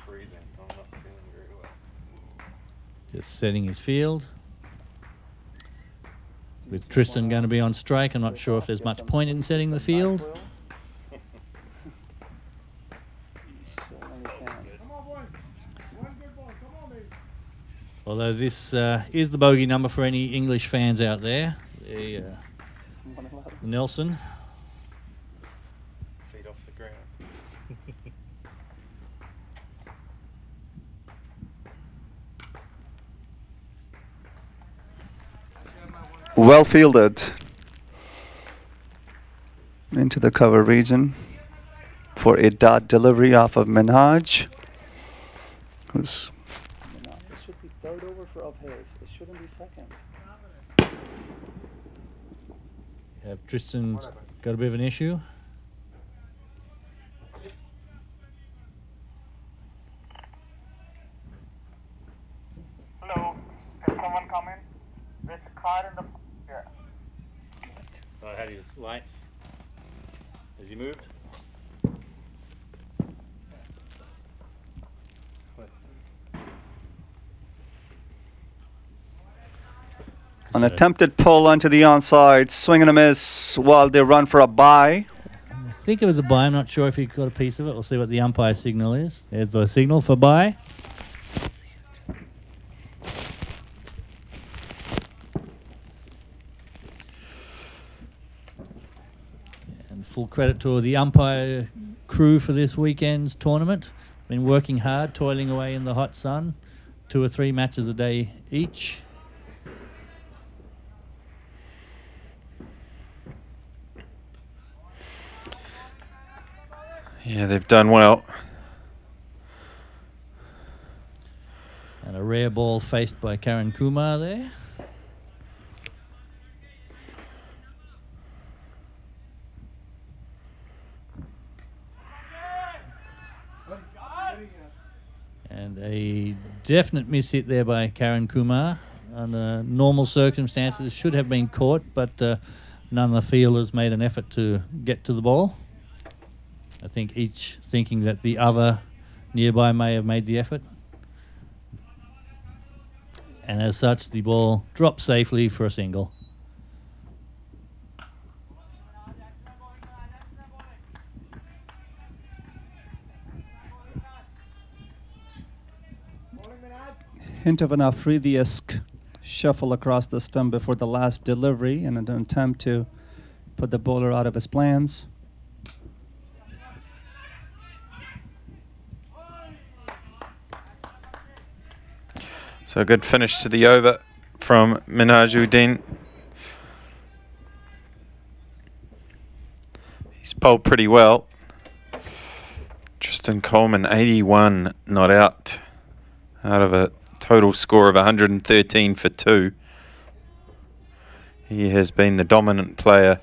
Freezing. I'm not feeling very well. Just setting his field. With Tristan going to be on strike, I'm not sure if there's much point in setting the field. Although this is the bogey number for any English fans out there. Nelson. Feet off the ground. Well fielded into the cover region for a dot delivery off of Minhaj. Who's it should be third over for of his. It shouldn't be second. Have Tristan's got a bit of an issue. Hello, can someone come in? There's a car in the... Yeah. I had his lights. Has he moved? An attempted pull onto the onside, swing and a miss while they run for a bye. I think it was a bye. I'm not sure if he got a piece of it. We'll see what the umpire signal is. There's the signal for bye. And full credit to the umpire crew for this weekend's tournament. Been working hard, toiling away in the hot sun. 2 or 3 matches a day each. Yeah, they've done well. And a rare ball faced by Karan Kumar there. And a definite miss hit there by Karan Kumar. Under normal circumstances, should have been caught, but none of the fielders made an effort to get to the ball. I think each thinking that the other nearby may have made the effort. And as such, the ball dropped safely for a single. Hint of an Afridi-esque shuffle across the stump before the last delivery in an attempt to put the bowler out of his plans. So a good finish to the over from Minajuddin. He's bowled pretty well. Tristan Coleman, 81 not out of a total score of 113 for 2. He has been the dominant player.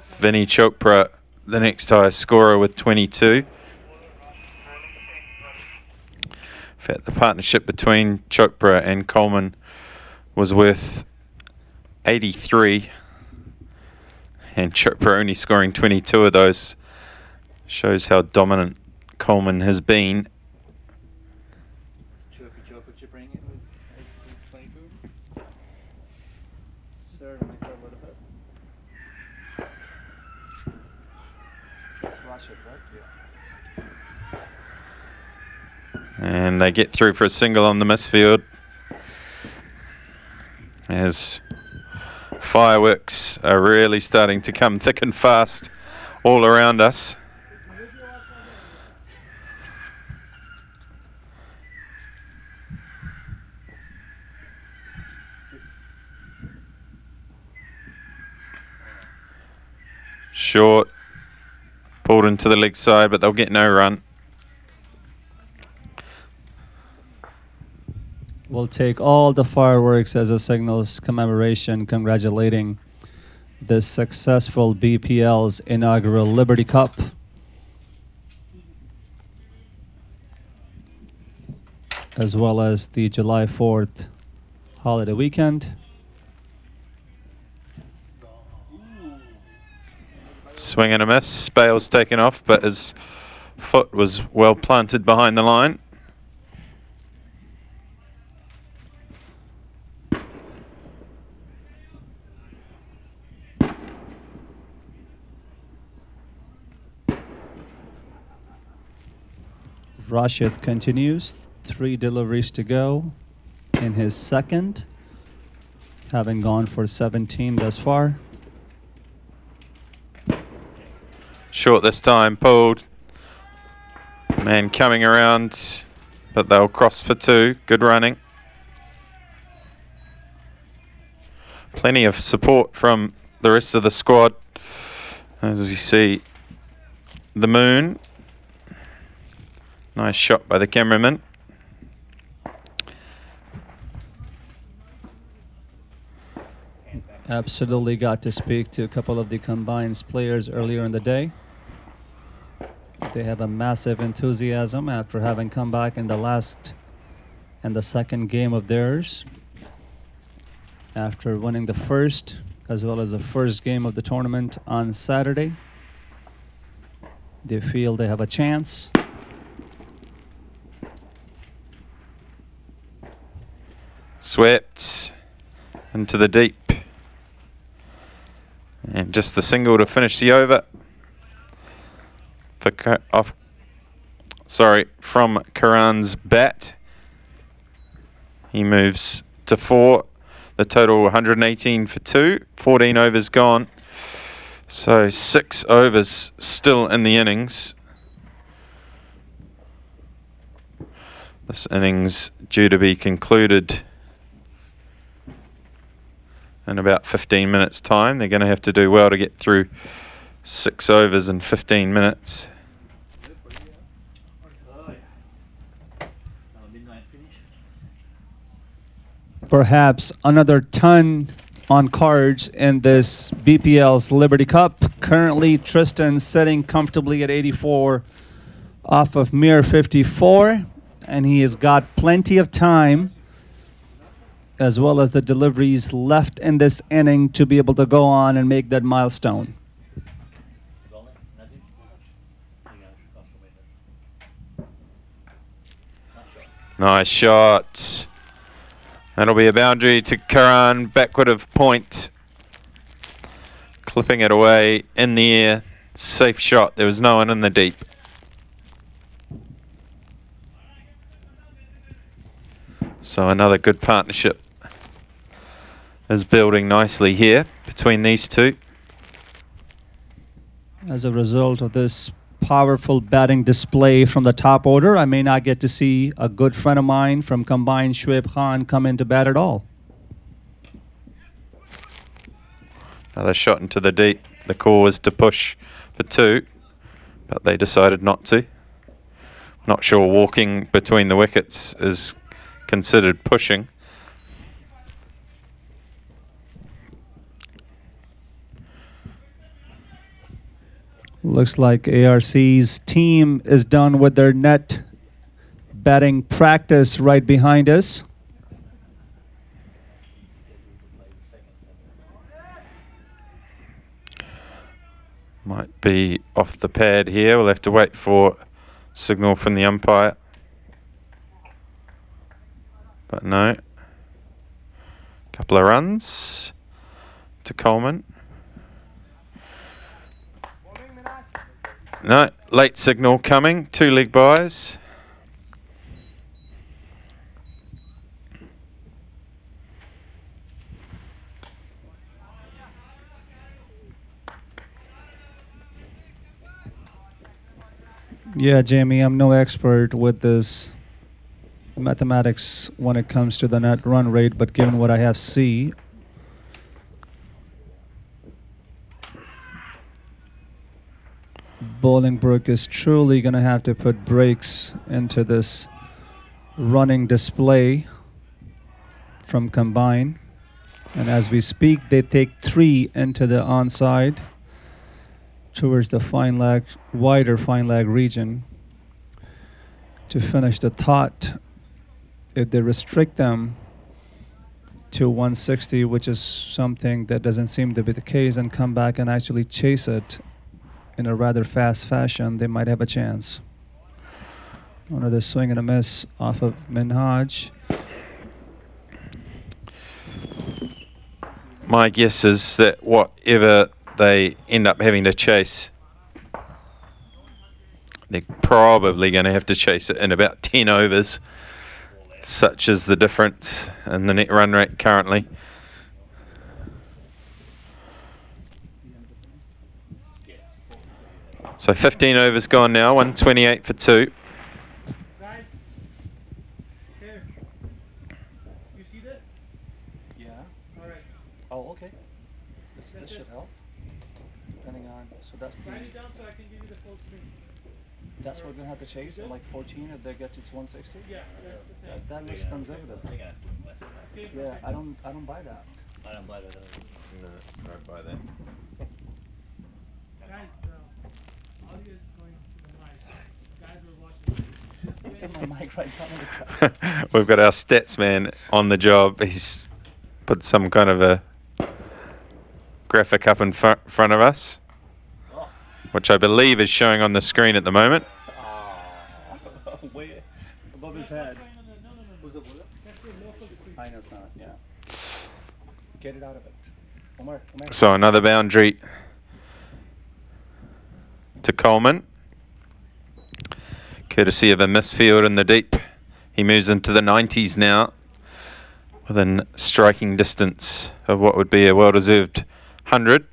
Vinny Chopra, the next highest scorer with 22. In fact, the partnership between Chopra and Coleman was worth 83, and Chopra only scoring 22 of those shows how dominant Coleman has been. And they get through for a single on the misfield as fireworks are really starting to come thick and fast all around us. Short, pulled into the leg side, but they'll get no run. We'll take all the fireworks as a signal's commemoration, congratulating the successful BPL's inaugural Liberty Cup. As well as the July 4th holiday weekend. Swing and a miss. Bale's taken off, but his foot was well planted behind the line. Rashid continues. 3 deliveries to go in his second, having gone for 17 thus far. Short this time, pulled. Man coming around, but they'll cross for 2. Good running. Plenty of support from the rest of the squad. As we see the moon. Nice shot by the cameraman. Absolutely got to speak to a couple of the combines players earlier in the day. They have a massive enthusiasm after having come back in the second game of theirs. After winning the first, as well as the first game of the tournament on Saturday. They feel they have a chance. Swept into the deep. And just the single to finish the over. From Karan's bat. He moves to 4. The total 118 for 2. 14 overs gone. So 6 overs still in the innings. This innings due to be concluded in about 15 minutes time. They're going to have to do well to get through 6 overs in 15 minutes. Perhaps another ton on cards in this BPL's Liberty Cup. Currently, Tristan sitting comfortably at 84 off of mere 54. And he has got plenty of time, as well as the deliveries left in this inning, to be able to go on and make that milestone. Nice shot. That'll be a boundary to Karan, backward of point. Clipping it away in the air. Safe shot. There was no one in the deep. So another good partnership is building nicely here between these two. As a result of this powerful batting display from the top order, I may not get to see a good friend of mine from combined, Shoaib Khan, come into bat at all. Another shot into the deep. The call was to push for 2, but they decided not to. Not sure walking between the wickets is considered pushing. Looks like ARC's team is done with their net batting practice right behind us. Might be off the pad here. We'll have to wait for signal from the umpire. But no. Couple of runs to Coleman. No, late signal coming. 2 leg byes. Yeah, Jamie, I'm no expert with this mathematics when it comes to the net run rate, but given what I have seen, Bolingbrook is truly going to have to put brakes into this running display from combine. And as we speak, they take 3 into the onside towards the fine leg, wider fine leg region to finish the thought. If they restrict them to 160, which is something that doesn't seem to be the case, and come back and actually chase it, in a rather fast fashion, they might have a chance. Another swing and a miss off of Minhaj. My guess is that whatever they end up having to chase, they're probably going to have to chase it in about 10 overs. Such is the difference in the net run rate currently. So 15 overs gone now, 128 for 2. Guys, here. You see this? Yeah. All right. Oh, okay. This should help. Depending on, so that's Write it down so I can give you the full screen. that's what we're gonna have to chase at like 14 if they get to 160. Yeah, that's the thing. That looks conservative. Okay, Yeah, perfect. I don't buy that. I don't buy that. No, don't buy that. Guys, the audio is going to the mic. Guys were watching. Get my mic right down in the crowd. We've got our stats man on the job. He's put some kind of a graphic up in front of us, which I believe is showing on the screen at the moment. Way above his head. No. That's your local screen. I know it's not, yeah. Get it out of it. Omar. So another boundary to Coleman, courtesy of a misfield in the deep. He moves into the 90s now, within striking distance of what would be a well-deserved 100.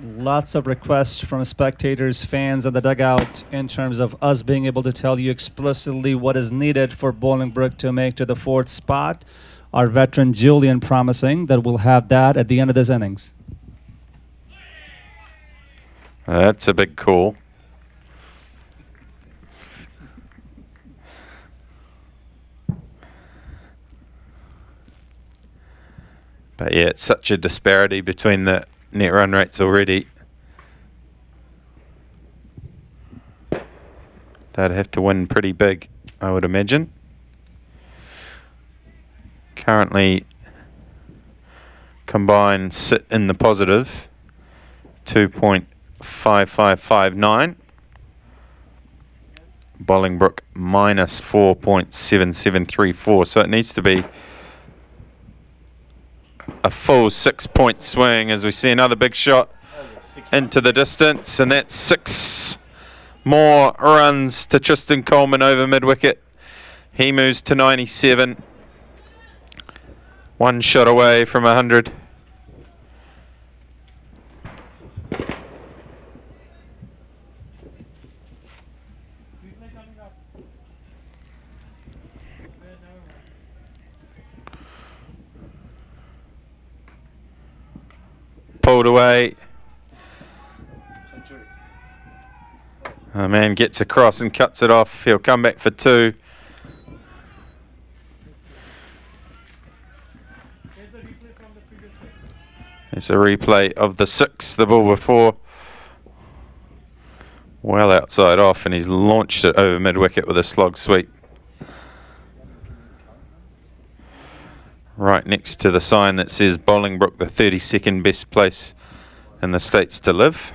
Lots of requests from spectators, fans of the dugout in terms of us being able to tell you explicitly what is needed for Bolingbrook to make to the 4th spot. Our veteran Julian promising that we'll have that at the end of this innings. That's a big call. But yeah, it's such a disparity between the net run rates already. They'd have to win pretty big, I would imagine. Currently, combined sit in the positive, 2.5559. Bolingbrook minus 4.7734. So it needs to be a full 6-point swing as we see another big shot into the distance, and that's 6 more runs to Tristan Coleman over mid-wicket. He moves to 97. 1 shot away from 100. Replay coming up. Pulled away. Man gets across and cuts it off. He'll come back for 2. Here's the replay from the previous 6. It's a replay of the 6, the ball before. Well outside off, and he's launched it over mid-wicket with a slog sweep. Right next to the sign that says Bolingbrook, the 32nd best place in the States to live.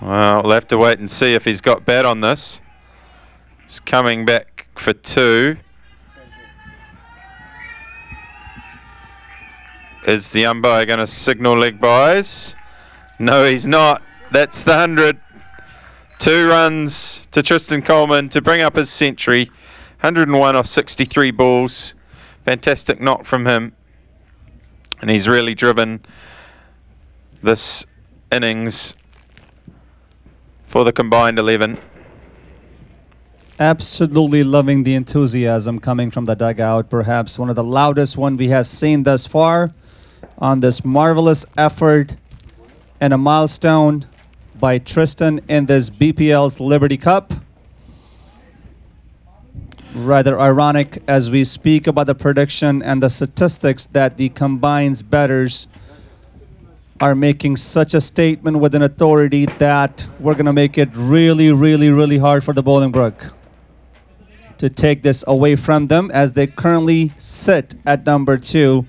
Well, we'll have to wait and see if he's got bat on this. He's coming back for 2. Is the umpire going to signal leg byes? No, he's not. That's the 100. 2 runs to Tristan Coleman to bring up his century. 101 off 63 balls. Fantastic knock from him. And he's really driven this innings for the combined 11. Absolutely loving the enthusiasm coming from the dugout. Perhaps one of the loudest one we have seen thus far on this marvelous effort and a milestone by Tristan in this BPL's Liberty Cup. Rather ironic as we speak about the prediction and the statistics that the combined's batters are making such a statement with an authority that we're going to make it really, really, really hard for the Bolingbrook. to take this away from them, as they currently sit at number 2,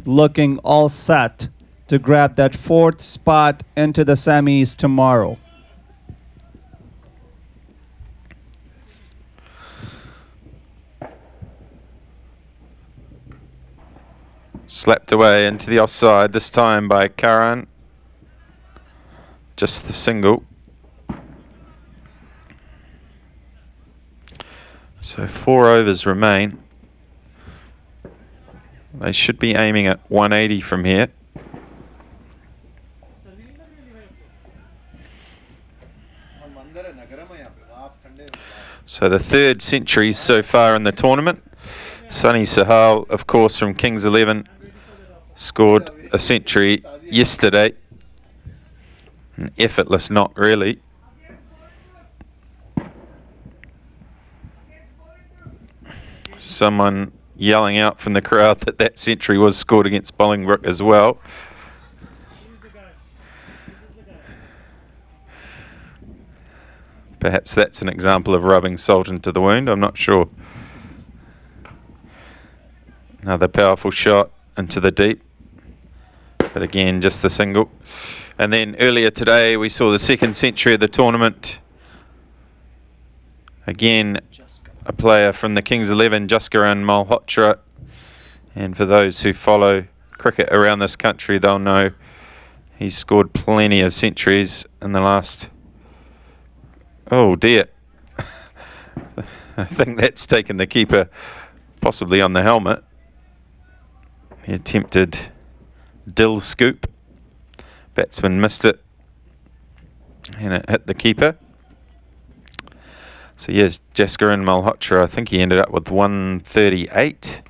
looking all set to grab that 4th spot into the semis tomorrow. Slapped away into the offside, this time by Karan. Just the single. So 4 overs remain. They should be aiming at 180 from here. So the 3rd century so far in the tournament. Sunny Sahal, of course, from Kings 11, scored a century yesterday. An effortless knock, really. Someone yelling out from the crowd that that century was scored against Bolingbrook as well. Perhaps that's an example of rubbing salt into the wound, I'm not sure. Another powerful shot into the deep. But again, just the single. And then earlier today, we saw the 2nd century of the tournament. Again, a player from the Kings 11, Jaskaran Malhotra. And for those who follow cricket around this country, they'll know he's scored plenty of centuries in the last... Oh dear. I think that's taken the keeper possibly on the helmet. The attempted dill scoop. Batsman missed it. And it hit the keeper. So yes, Jaskaran Malhotra, I think he ended up with 138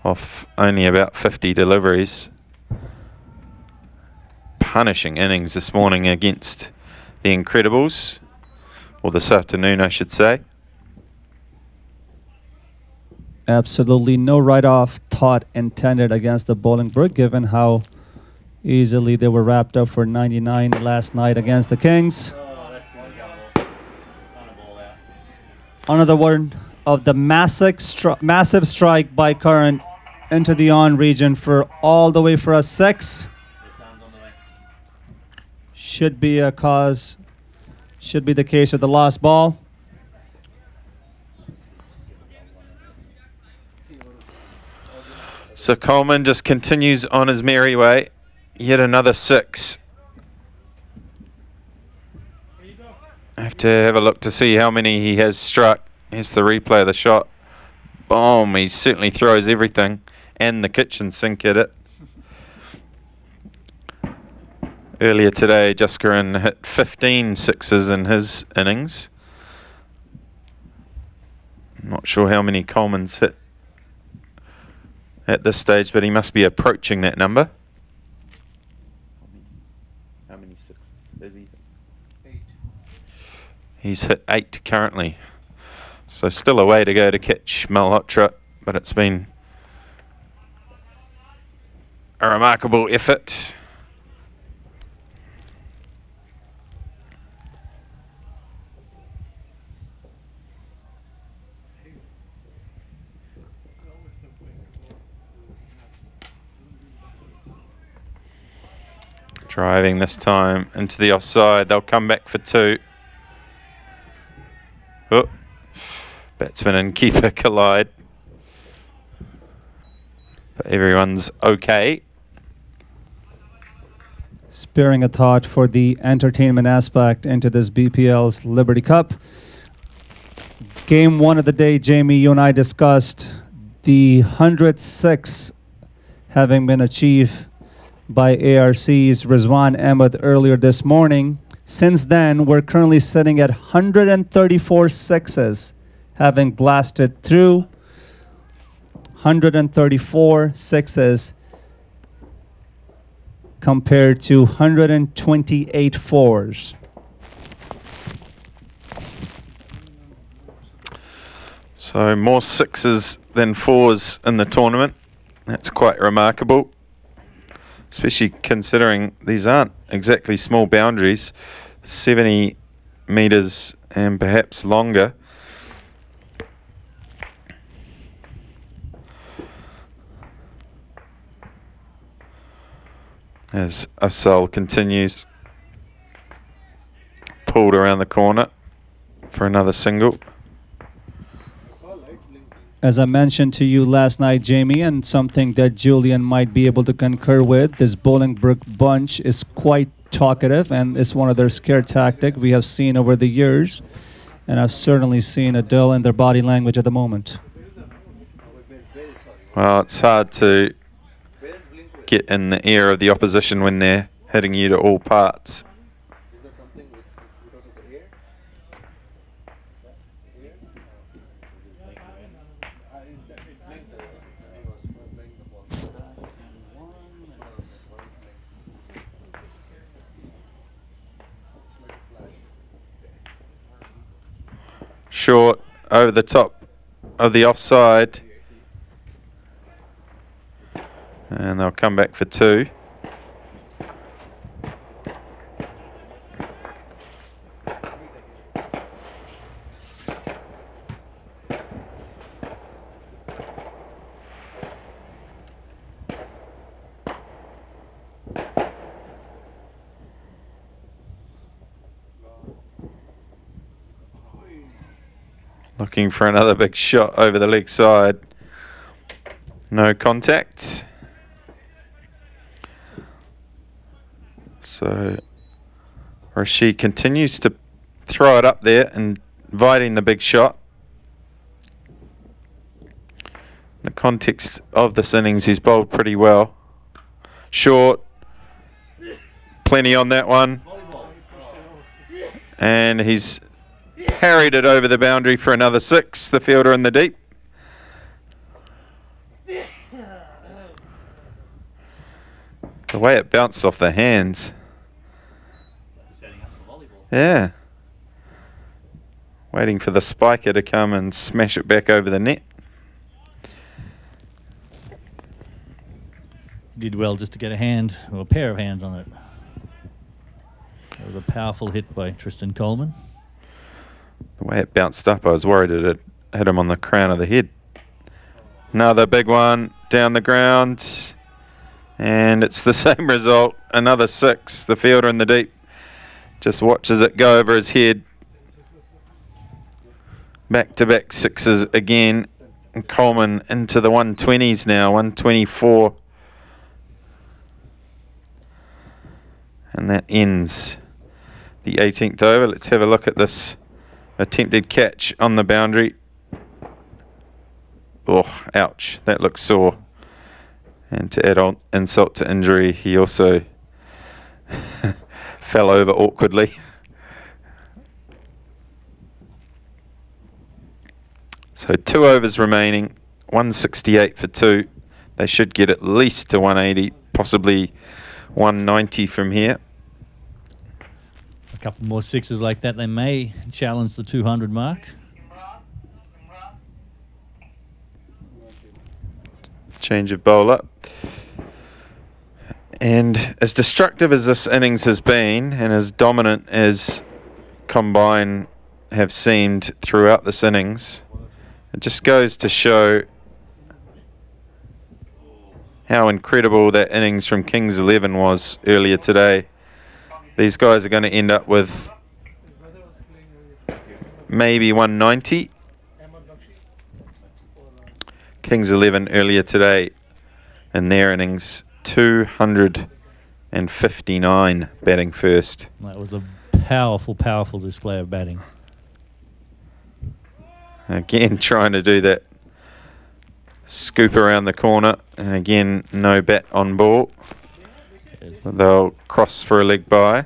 off only about 50 deliveries. Punishing innings this morning against the Incredibles, or this afternoon I should say. Absolutely no write-off thought intended against the Bolingbrook, given how easily they were wrapped up for 99 last night against the Kings. Another one of the massive strike by Current into the on region for all the way for a 6. Should be a cause, should be the case with the lost ball. So Coleman just continues on his merry way. Yet another 6. I have to have a look to see how many he has struck. Here's the replay of the shot. Boom, he certainly throws everything and the kitchen sink at it. Earlier today, Jaskaran hit 15 sixes in his innings. I'm not sure how many Coleman's hit at this stage, but he must be approaching that number. How many sixes has he hit? 8. He's hit 8 currently. So still a way to go to catch Malhotra, but it's been a remarkable effort. Driving this time into the offside. They'll come back for 2. Oh, batsman and keeper collide. But everyone's okay. Sparing a thought for the entertainment aspect into this BPL's Liberty Cup. Game 1 of the day, Jamie, you and I discussed the 106 having been achieved by ARC's Rizwan Ahmed earlier this morning. Since then, we're currently sitting at 134 sixes, having blasted through 134 sixes compared to 128 fours. So more 6s than 4s in the tournament. That's quite remarkable, especially considering these aren't exactly small boundaries, 70 metres and perhaps longer. as Afzal continues. Pulled around the corner for another single. As I mentioned to you last night, Jamie, and something that Julian might be able to concur with, this Bolingbrook bunch is quite talkative, and it's one of their scare tactics we have seen over the years. And I've certainly seen a dull in their body language at the moment. Well, it's hard to get in the ear of the opposition when they're hitting you to all parts. Short over the top of the offside, and they'll come back for 2. Looking for another big shot over the leg side. No contact. So Rashid continues to throw it up there, inviting the big shot. In the context of this innings, he's bowled pretty well. Short. Plenty on that one. And he's parried it over the boundary for another 6, the fielder in the deep. The way it bounced off the hands. Yeah. Waiting for the spiker to come and smash it back over the net. He did well just to get a hand, or a pair of hands on it. It was a powerful hit by Tristan Coleman. The way it bounced up, I was worried it had hit him on the crown of the head. Another big one down the ground. And it's the same result. Another 6. The fielder in the deep just watches it go over his head. Back-to-back 6s again. And Coleman into the 120s now. 124. And that ends the 18th over. Let's have a look at this attempted catch on the boundary. Oh, ouch. That looks sore. And to add on insult to injury, he also fell over awkwardly. So 2 overs remaining, 168 for 2. They should get at least to 180, possibly 190 from here. A couple more 6s like that, they may challenge the 200 mark. Change of bowler. And as destructive as this innings has been, and as dominant as Combine have seemed throughout this innings, it just goes to show how incredible that innings from Kings 11 was earlier today. These guys are going to end up with maybe 190. Kings 11 earlier today in their innings, 259 batting first. That was a powerful, powerful display of batting. Again, trying to do that scoop around the corner, and again, no bat on ball. Yes. They'll cross for a leg by.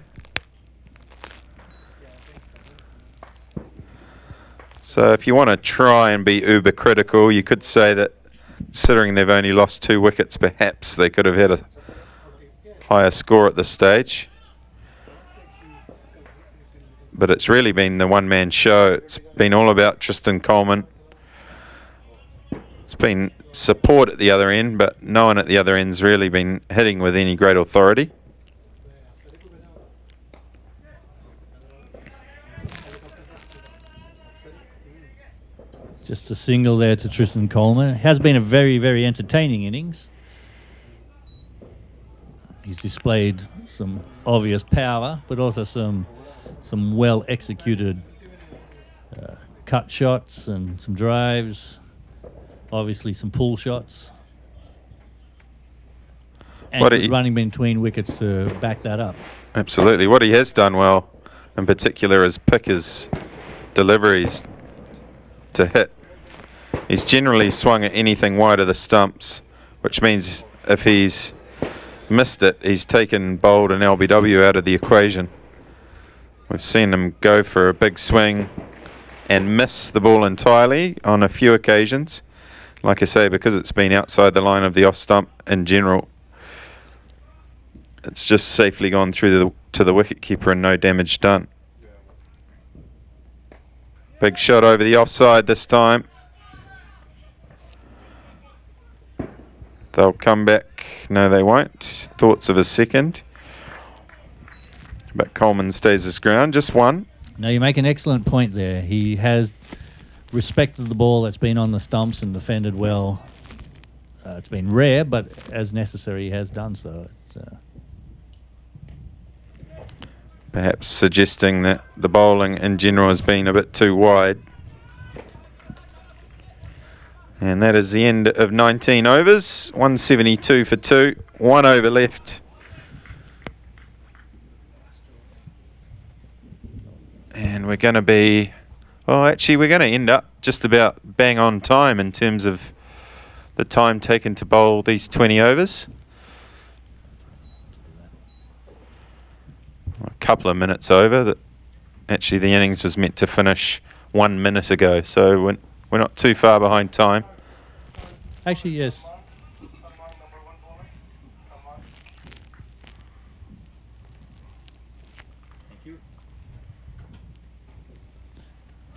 So if you want to try and be uber critical, you could say that considering they've only lost 2 wickets, perhaps they could have had a higher score at this stage. But it's really been the one-man show. It's been all about Tristan Coleman. It's been support at the other end, but no one at the other end's really been hitting with any great authority. Just a single there to Tristan Coleman. It has been a very, very entertaining innings. He's displayed some obvious power, but also some well executed cut shots and some drives. Obviously, some pull shots. And good running between wickets to back that up. Absolutely. What he has done well, in particular, is pick his deliveries to hit. He's generally swung at anything wide of the stumps, which means if he's missed it, he's taken bowled and LBW out of the equation. We've seen him go for a big swing and miss the ball entirely on a few occasions. Like I say, because it's been outside the line of the off stump in general, it's just safely gone through to the wicketkeeper and no damage done. Big shot over the offside this time. They'll come back. No, they won't. Thoughts of a second. But Coleman stays his ground. Just one. No, you make an excellent point there. He has respected the ball that's been on the stumps and defended well. It's been rare, but as necessary, he has done so. It's, perhaps suggesting that the bowling in general has been a bit too wide. And that is the end of 19 overs. 172 for 2. 1 over left. And we're going to be... Well, actually, we're going to end up just about bang on time in terms of the time taken to bowl these 20 overs. A couple of minutes over. That actually, the innings was meant to finish 1 minute ago, so we're not too far behind time. Actually, yes.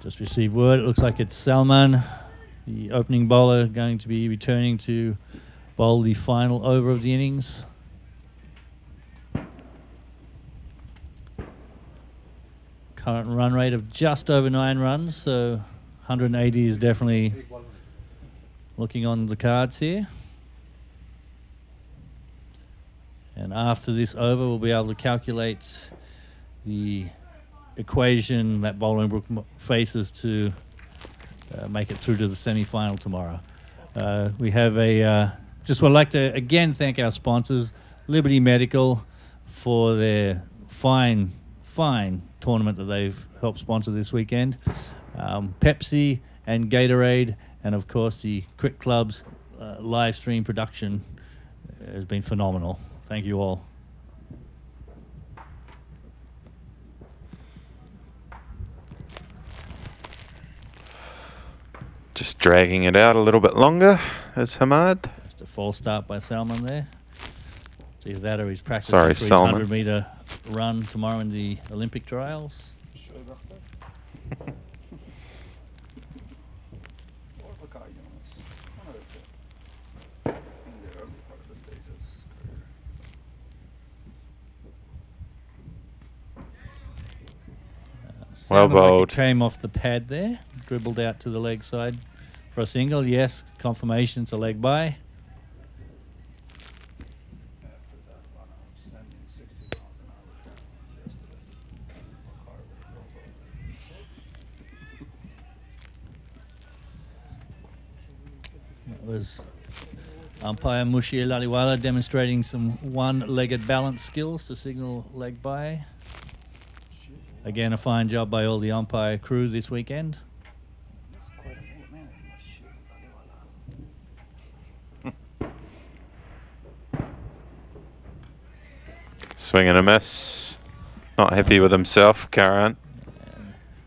Just received word. It looks like it's Salman, the opening bowler, going to be returning to bowl the final over of the innings. Current run rate of just over 9 runs, so 180 is definitely looking on the cards here. And after this over, we'll be able to calculate the equation that Bolingbrook faces to make it through to the semi-final tomorrow. We have a... just would like to again thank our sponsors, Liberty Medical, for their fine tournament that they've helped sponsor this weekend. Pepsi and Gatorade, and of course the Cricket Club's live stream production has been phenomenal. Thank you all. Just dragging it out a little bit longer as Hamad. Just a false start by Salman there. It's either that or he's practicing Sorry, for his Salman. 100-metre run tomorrow in the Olympic trials. Well bowled. Came off the pad there, dribbled out to the leg side for a single. Yes, confirmation it's a leg by. That was umpire Mushir Laliwala demonstrating some one-legged balance skills to signal leg by. Again, a fine job by all the umpire crew this weekend. Swing and a miss. Not happy with himself, Karan.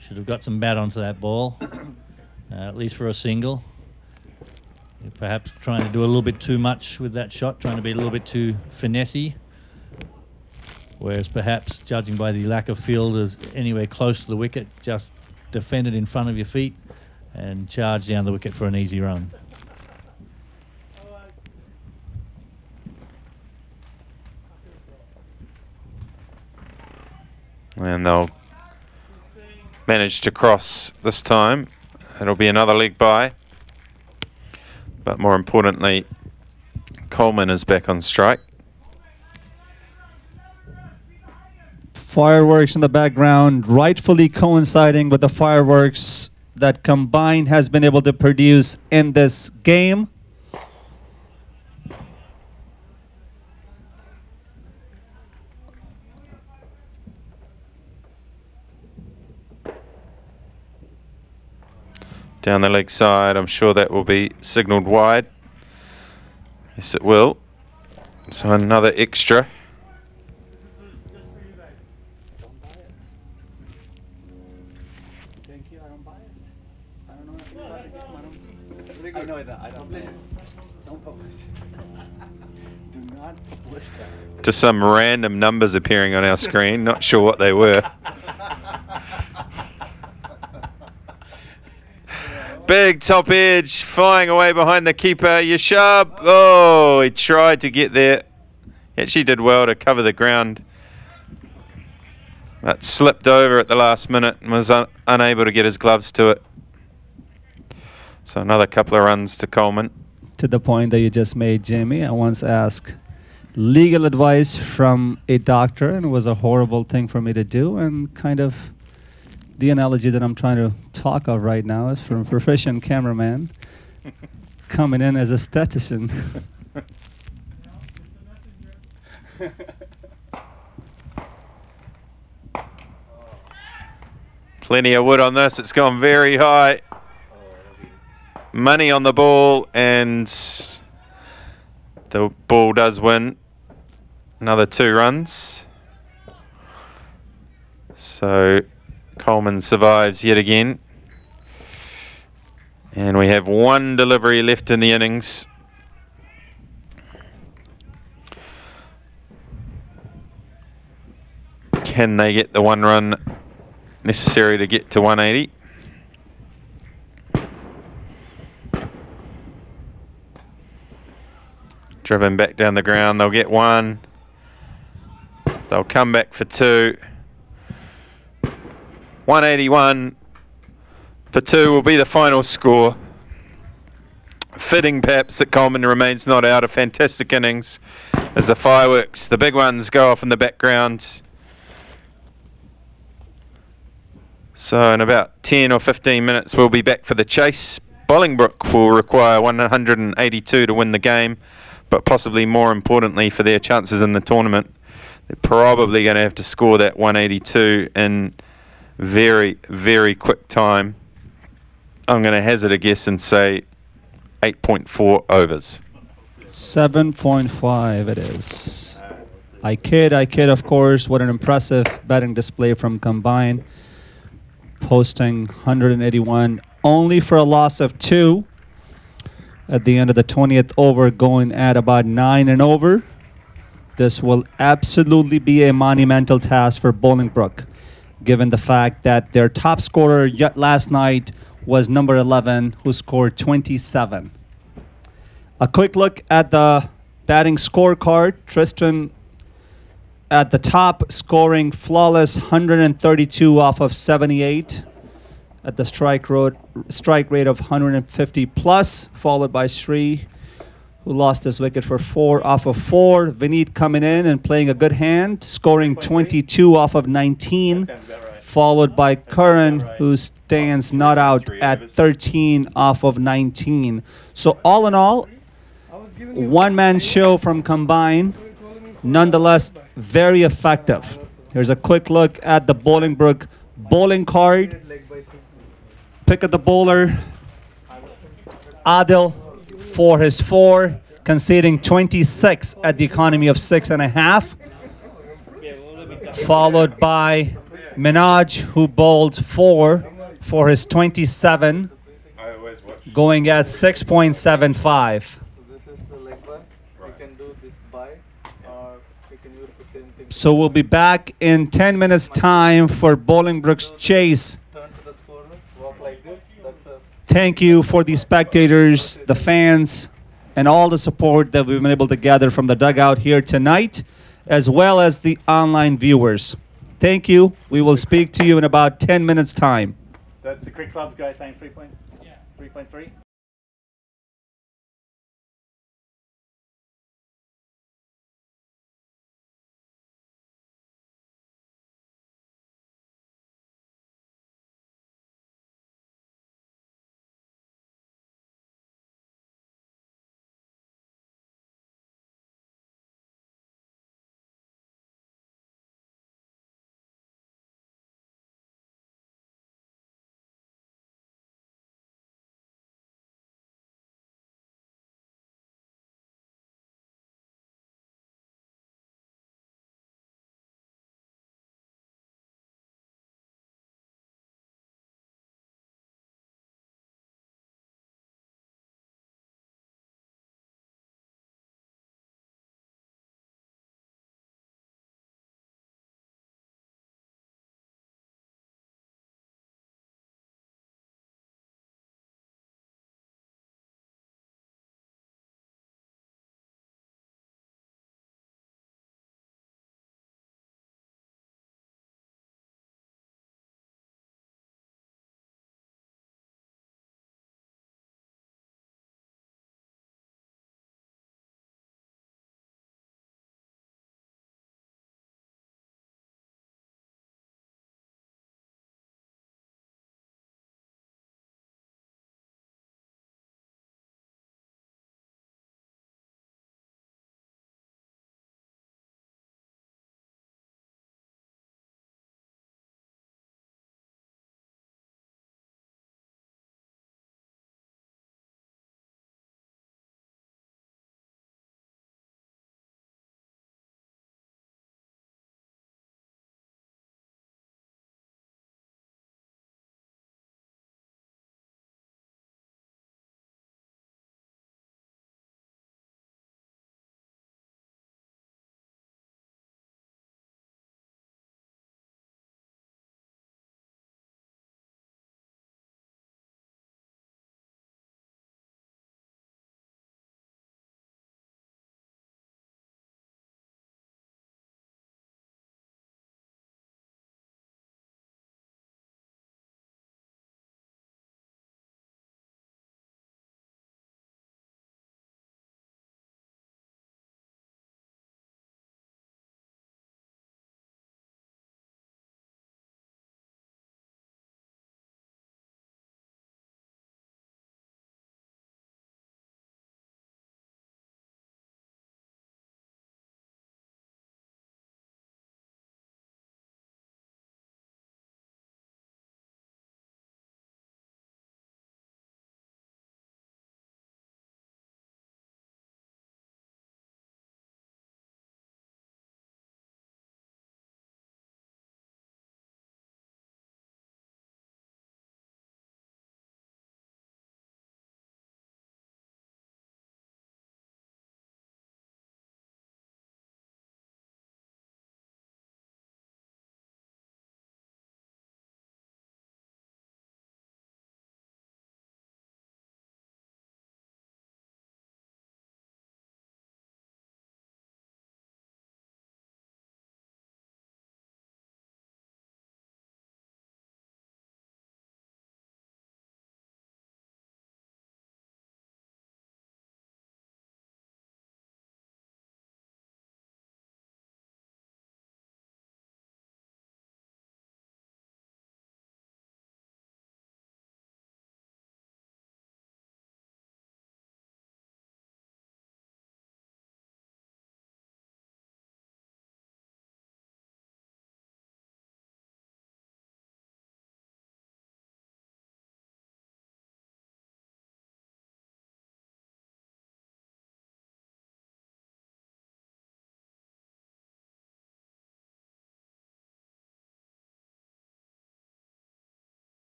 Should have got some bat onto that ball, at least for a single. Perhaps trying to do a little bit too much with that shot, trying to be a little bit too finessey. Whereas perhaps, judging by the lack of fielders anywhere close to the wicket, just defend it in front of your feet and charge down the wicket for an easy run. And they'll manage to cross this time. It'll be another leg by. But more importantly, Coleman is back on strike. Fireworks in the background, rightfully coinciding with the fireworks that Combine has been able to produce in this game. Down the leg side, I'm sure that will be signalled wide. Yes, it will. So another extra. Don't buy it. Thank you, I don't buy it. I don't know anything about the game. I know that. I don't know. Don't publish. Do not publish that. Just some random numbers appearing on our screen. Not sure what they were. Big top edge, flying away behind the keeper. Yashab. Oh, he tried to get there. He actually did well to cover the ground. But slipped over at the last minute and was unable to get his gloves to it. So another couple of runs to Coleman. To the point that you just made, Jamie, I once asked legal advice from a doctor, and it was a horrible thing for me to do, and kind of the analogy that I'm trying to talk of right now is from a professional cameraman coming in as a statistician. Plenty of wood on this. It's gone very high. Money on the ball, and the ball does win. Another 2 runs. So Coleman survives yet again. And we have 1 delivery left in the innings. Can they get the 1 run necessary to get to 180? Driven back down the ground. They'll get 1. They'll come back for 2. 181 for 2 will be the final score. Fitting perhaps that Coleman remains not out. A fantastic innings as the fireworks, the big ones, go off in the background. So in about 10 or 15 minutes we'll be back for the chase. Bolingbrook will require 182 to win the game, but possibly more importantly for their chances in the tournament, they're probably going to have to score that 182 in very, very quick time. I'm going to hazard a guess and say 8.4 overs. 7.5 it is. I kid, of course. What an impressive batting display from Combine. Posting 181 only for a loss of 2 at the end of the 20th over, going at about 9 and over. This will absolutely be a monumental task for Bolingbrook, given the fact that their top scorer last night was number 11, who scored 27. A quick look at the batting scorecard. Tristan at the top, scoring flawless 132 off of 78 at the strike rate of 150 plus, followed by Sri, who lost his wicket for 4 off of 4. Vineet coming in and playing a good hand, scoring 22 off of 19, followed by Curran, who stands not out at 13 off of 19. So all in all, one-man show from Combine, nonetheless very effective. Here's a quick look at the Bolingbrook bowling card. Pick of the bowler, Adil for his 4, conceding 26 at the economy of 6.5. Followed by Minaj, who bowled 4 for his 27, going at 6.75. So we'll be back in 10 minutes time for Bolingbrook's chase. Thank you for the spectators, the fans, and all the support that we've been able to gather from the dugout here tonight, as well as the online viewers. Thank you. We will speak to you in about 10 minutes time. So that's the Cricket Club guy saying 3.3?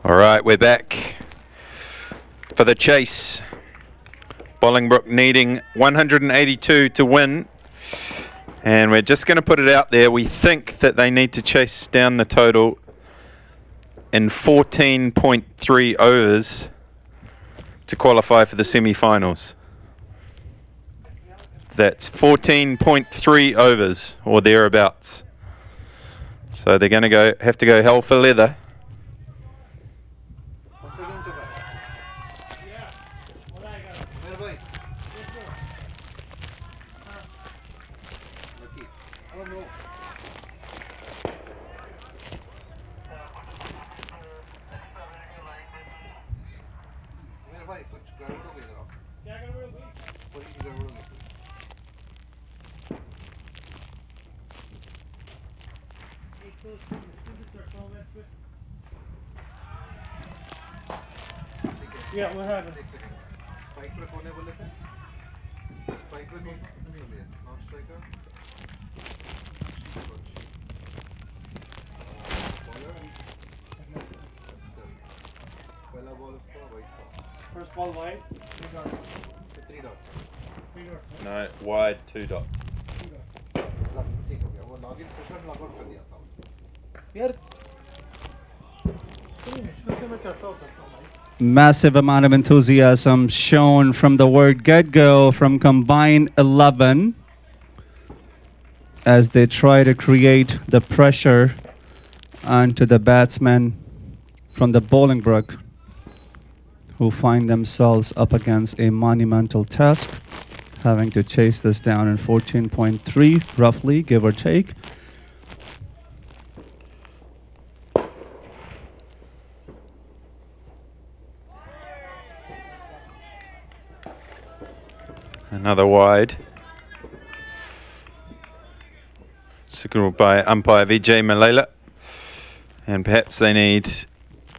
All right, we're back for the chase. Bolingbrook needing 182 to win. And we're just going to put it out there. We think that they need to chase down the total in 14.3 overs to qualify for the semi-finals. That's 14.3 overs or thereabouts. So they're going to have to go hell for leather. Yeah, what happened? Spike पे कौन है बोले थे? Spike पे कौन? Non-striker. पहला ball उसका white था. First ball white. 3 dots. 3 dots. 3 dots. No, wide 2 dots. 2 dots. ठीक हो गया. वो login session log out कर दिया था उसने. यार शुरू में करता हूँ भाई. Massive amount of enthusiasm shown from the word get-go from Combine 11 as they try to create the pressure onto the batsmen from the Bolingbrook, who find themselves up against a monumental task, having to chase this down in 14.3 roughly, give or take. Another wide. Signaled by umpire Vijay Malela. And perhaps they need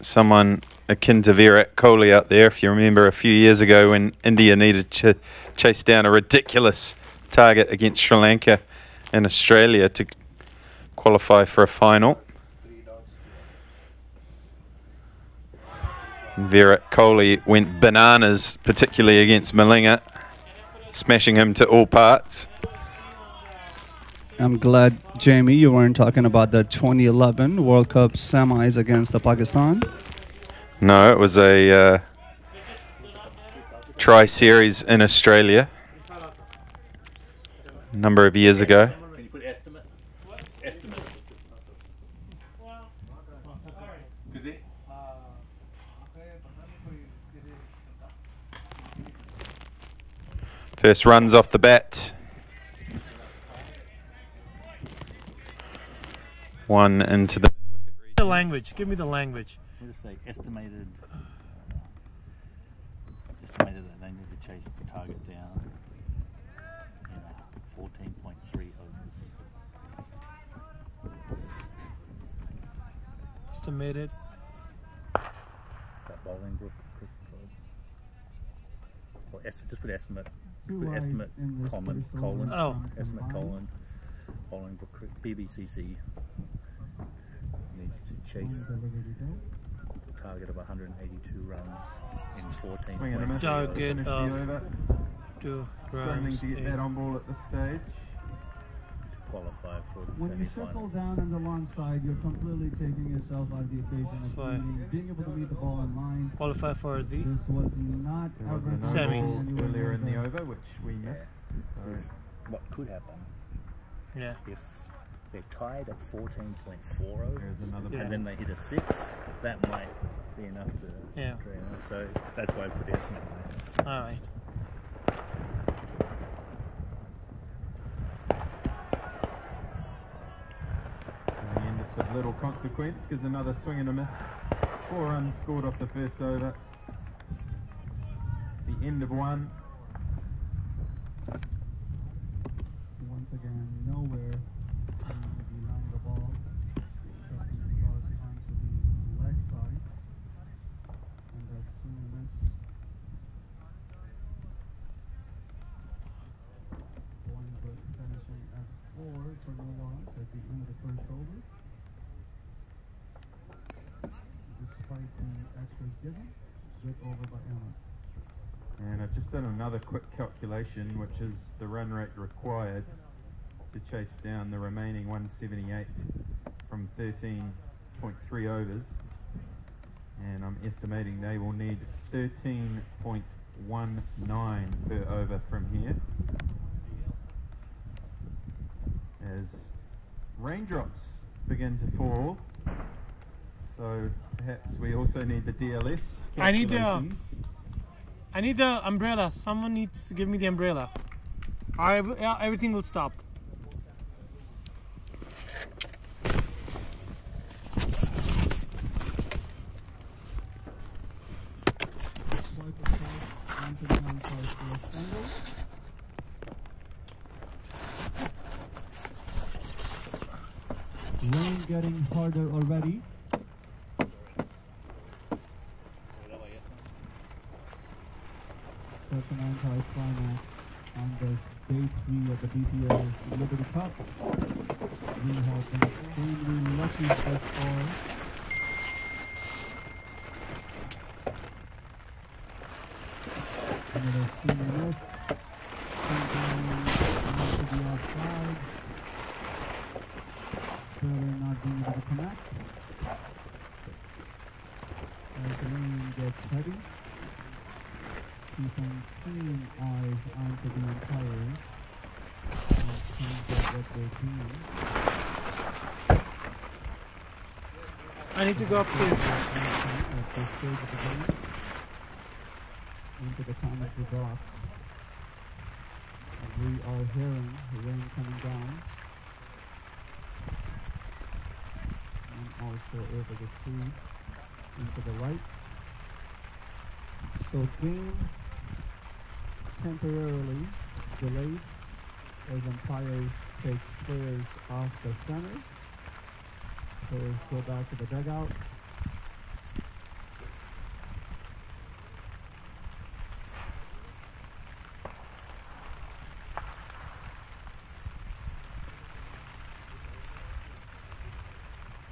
someone akin to Virat Kohli out there. If you remember a few years ago when India needed to chase down a ridiculous target against Sri Lanka and Australia to qualify for a final. Virat Kohli went bananas, particularly against Malinga, smashing him to all parts. I'm glad, Jamie, you weren't talking about the 2011 World Cup semis against the Pakistan. No, it was a tri-series in Australia a number of years ago. Can you put estimate? Estimate. First runs off the bat. One into the The language. Give me the language. We'll just say estimated. Estimated that they need to chase the target down. 14.3 overs. Estimated. That Bolingbrook cricket club. Or just put estimate. Put estimate, colon. Oh. Estimate, colon. Bolingbrook BBCC needs to chase the target of 182 runs in 14. Target of 2 runs. To get that on ball at this stage. To qualify for the When you circle semi-finals. down on the long side, you're completely taking yourself out of the equation of being able to meet the ball in line. Qualify for the. This was not There was ever a no Semis. ball earlier in the over, which we missed. This- What could happen Yeah. if they're tied at 14.4 overs There's another Yeah. and then they hit a 6, that might be enough to Yeah. draw enough. So that's why I put the estimate there. Alright. In the end, it's of little consequence because another swing and a miss. 4 runs scored off the first over. The end of one. once again nowhere behind the ball. Shuffling across onto the leg side. And as soon as Bolingbrook finishing at 4 for no loss at the end of the first over. Despite the extras given, good over by Emma. And I've just done another quick calculation, which is the run rate required to chase down the remaining 178 from 13.3 overs. And I'm estimating they will need 13.19 per over from here, as raindrops begin to fall. So perhaps we also need the DLS calculations. I need the umbrella. Someone needs to give me the umbrella. Everything will stop. Rain getting harder already. Such an anti-climax on this day 3 of the BPL Liberty Cup. We have been extremely lucky so far. Another swing miss. Something to the outside. Spiller not being able to connect. As the rain gets heavy, keeping keen eyes onto the umpires in terms of what they're doing. I need to go upstairs. At this stage of the game, into the commentary box. We are hearing the rain coming down. And also over the street into the lights. So game temporarily delayed as umpires take players off the center. Players go back to the dugout.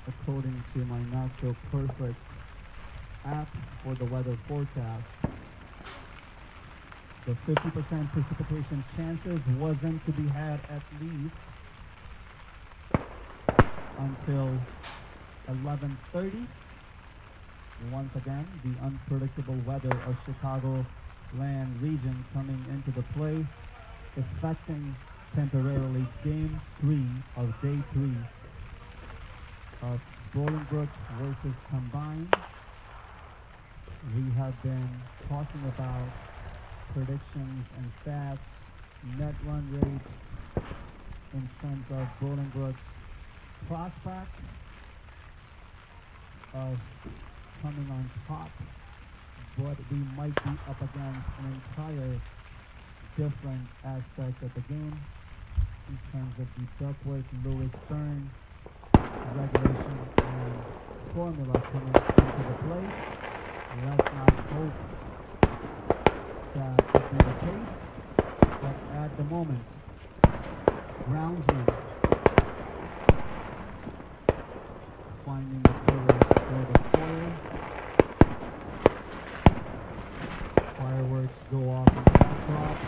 According to my not so perfect app for the weather forecast, the 50% precipitation chances wasn't to be had at least until 11:30. Once again, the unpredictable weather of Chicagoland region coming into the play, affecting temporarily game 3 of day 3 of Bolingbrook versus Combined. We have been talking about predictions and stats, net run rate in terms of Bolingbrook's prospect of coming on top, but we might be up against an entire different aspect of the game in terms of the Duckworth-Lewis-Stern regulation and formula coming into the play. Let's not hope that would be the case, but at the moment, groundsman finding the players for the square. Fireworks go off in the backdrop.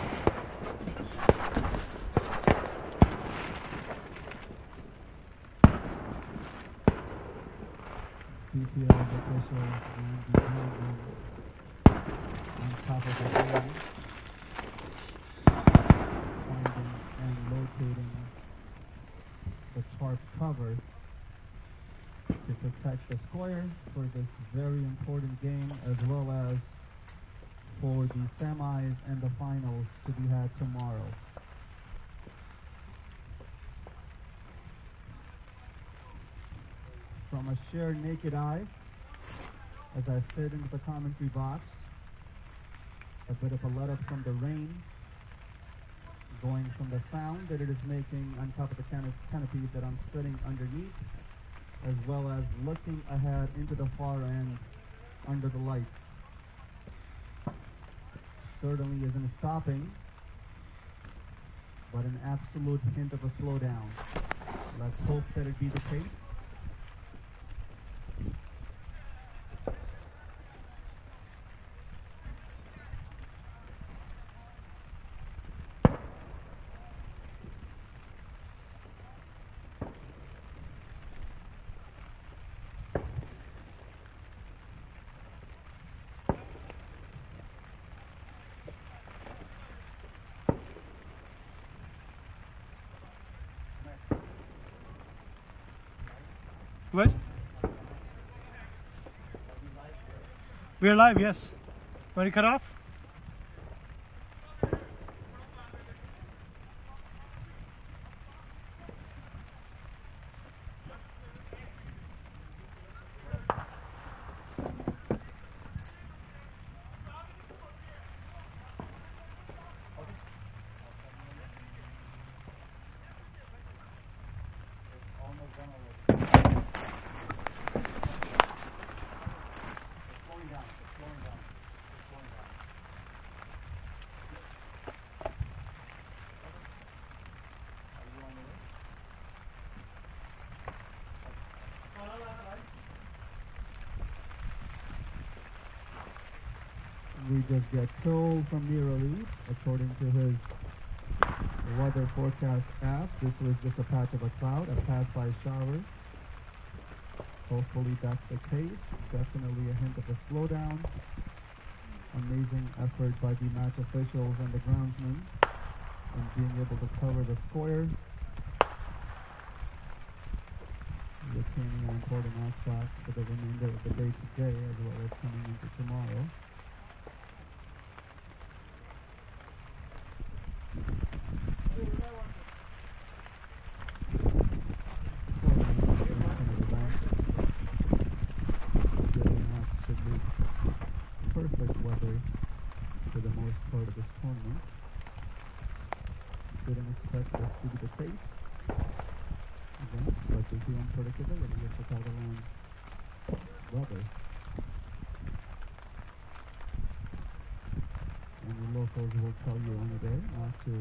BPL officials and the groundsman on top of the game, finding and locating the tarp cover to protect the square for this very important game, as well as for the semis and the finals to be had tomorrow. From a sheer naked eye, as I sit into the commentary box, a bit of a let up from the rain, going from the sound that it is making on top of the canopy that I'm sitting underneath, as well as looking ahead into the far end under the lights. Certainly isn't stopping, but an absolute hint of a slowdown. Let's hope that it be the case. What? We're live, yes. Want to cut off? We just get told from Mirali, according to his weather forecast app, this was just a patch of a cloud, a pass-by shower. Hopefully that's the case. Definitely a hint of a slowdown. Amazing effort by the match officials and the groundsmen in being able to cover the square. Retaining an important aspect for the remainder of the day today as well as coming into tomorrow. Perfect weather for the most part of this tournament. Didn't expect this to be the case. Again, such is the unpredictability of the Chicagoland weather. And the locals will tell you any day not to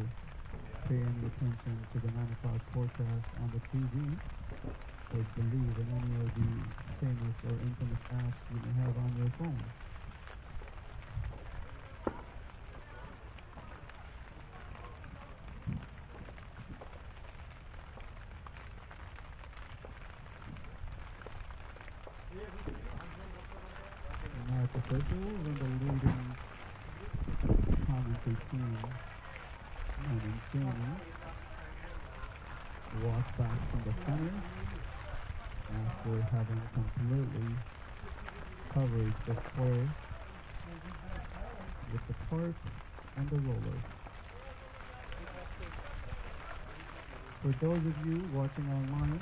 pay any attention to the 9 o'clock forecast on the TV or believe in any of the famous or infamous apps you may have on your phone. The match officials and the leading commentary team, and Jamie, walk back from the center after having completely covered the square with the tarp and the roller. For those of you watching online,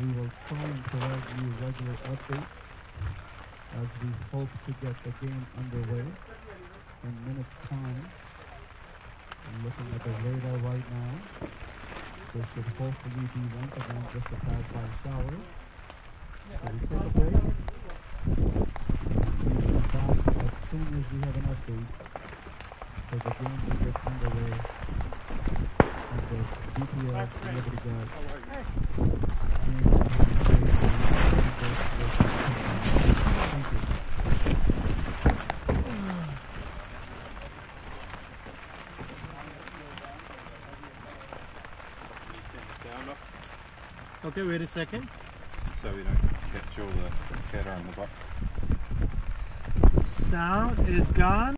we will try and provide you regular updates as we hope to get the game underway in minutes time. I'm looking at the radar right now. This should hopefully be once again just a pass-by shower. So we take a break. We will be back as soon as we have an update for the game to get underway at the BPL Liberty Guard. Thank you. Okay, wait a second. So we don't catch all the chatter in the box. Sound is gone.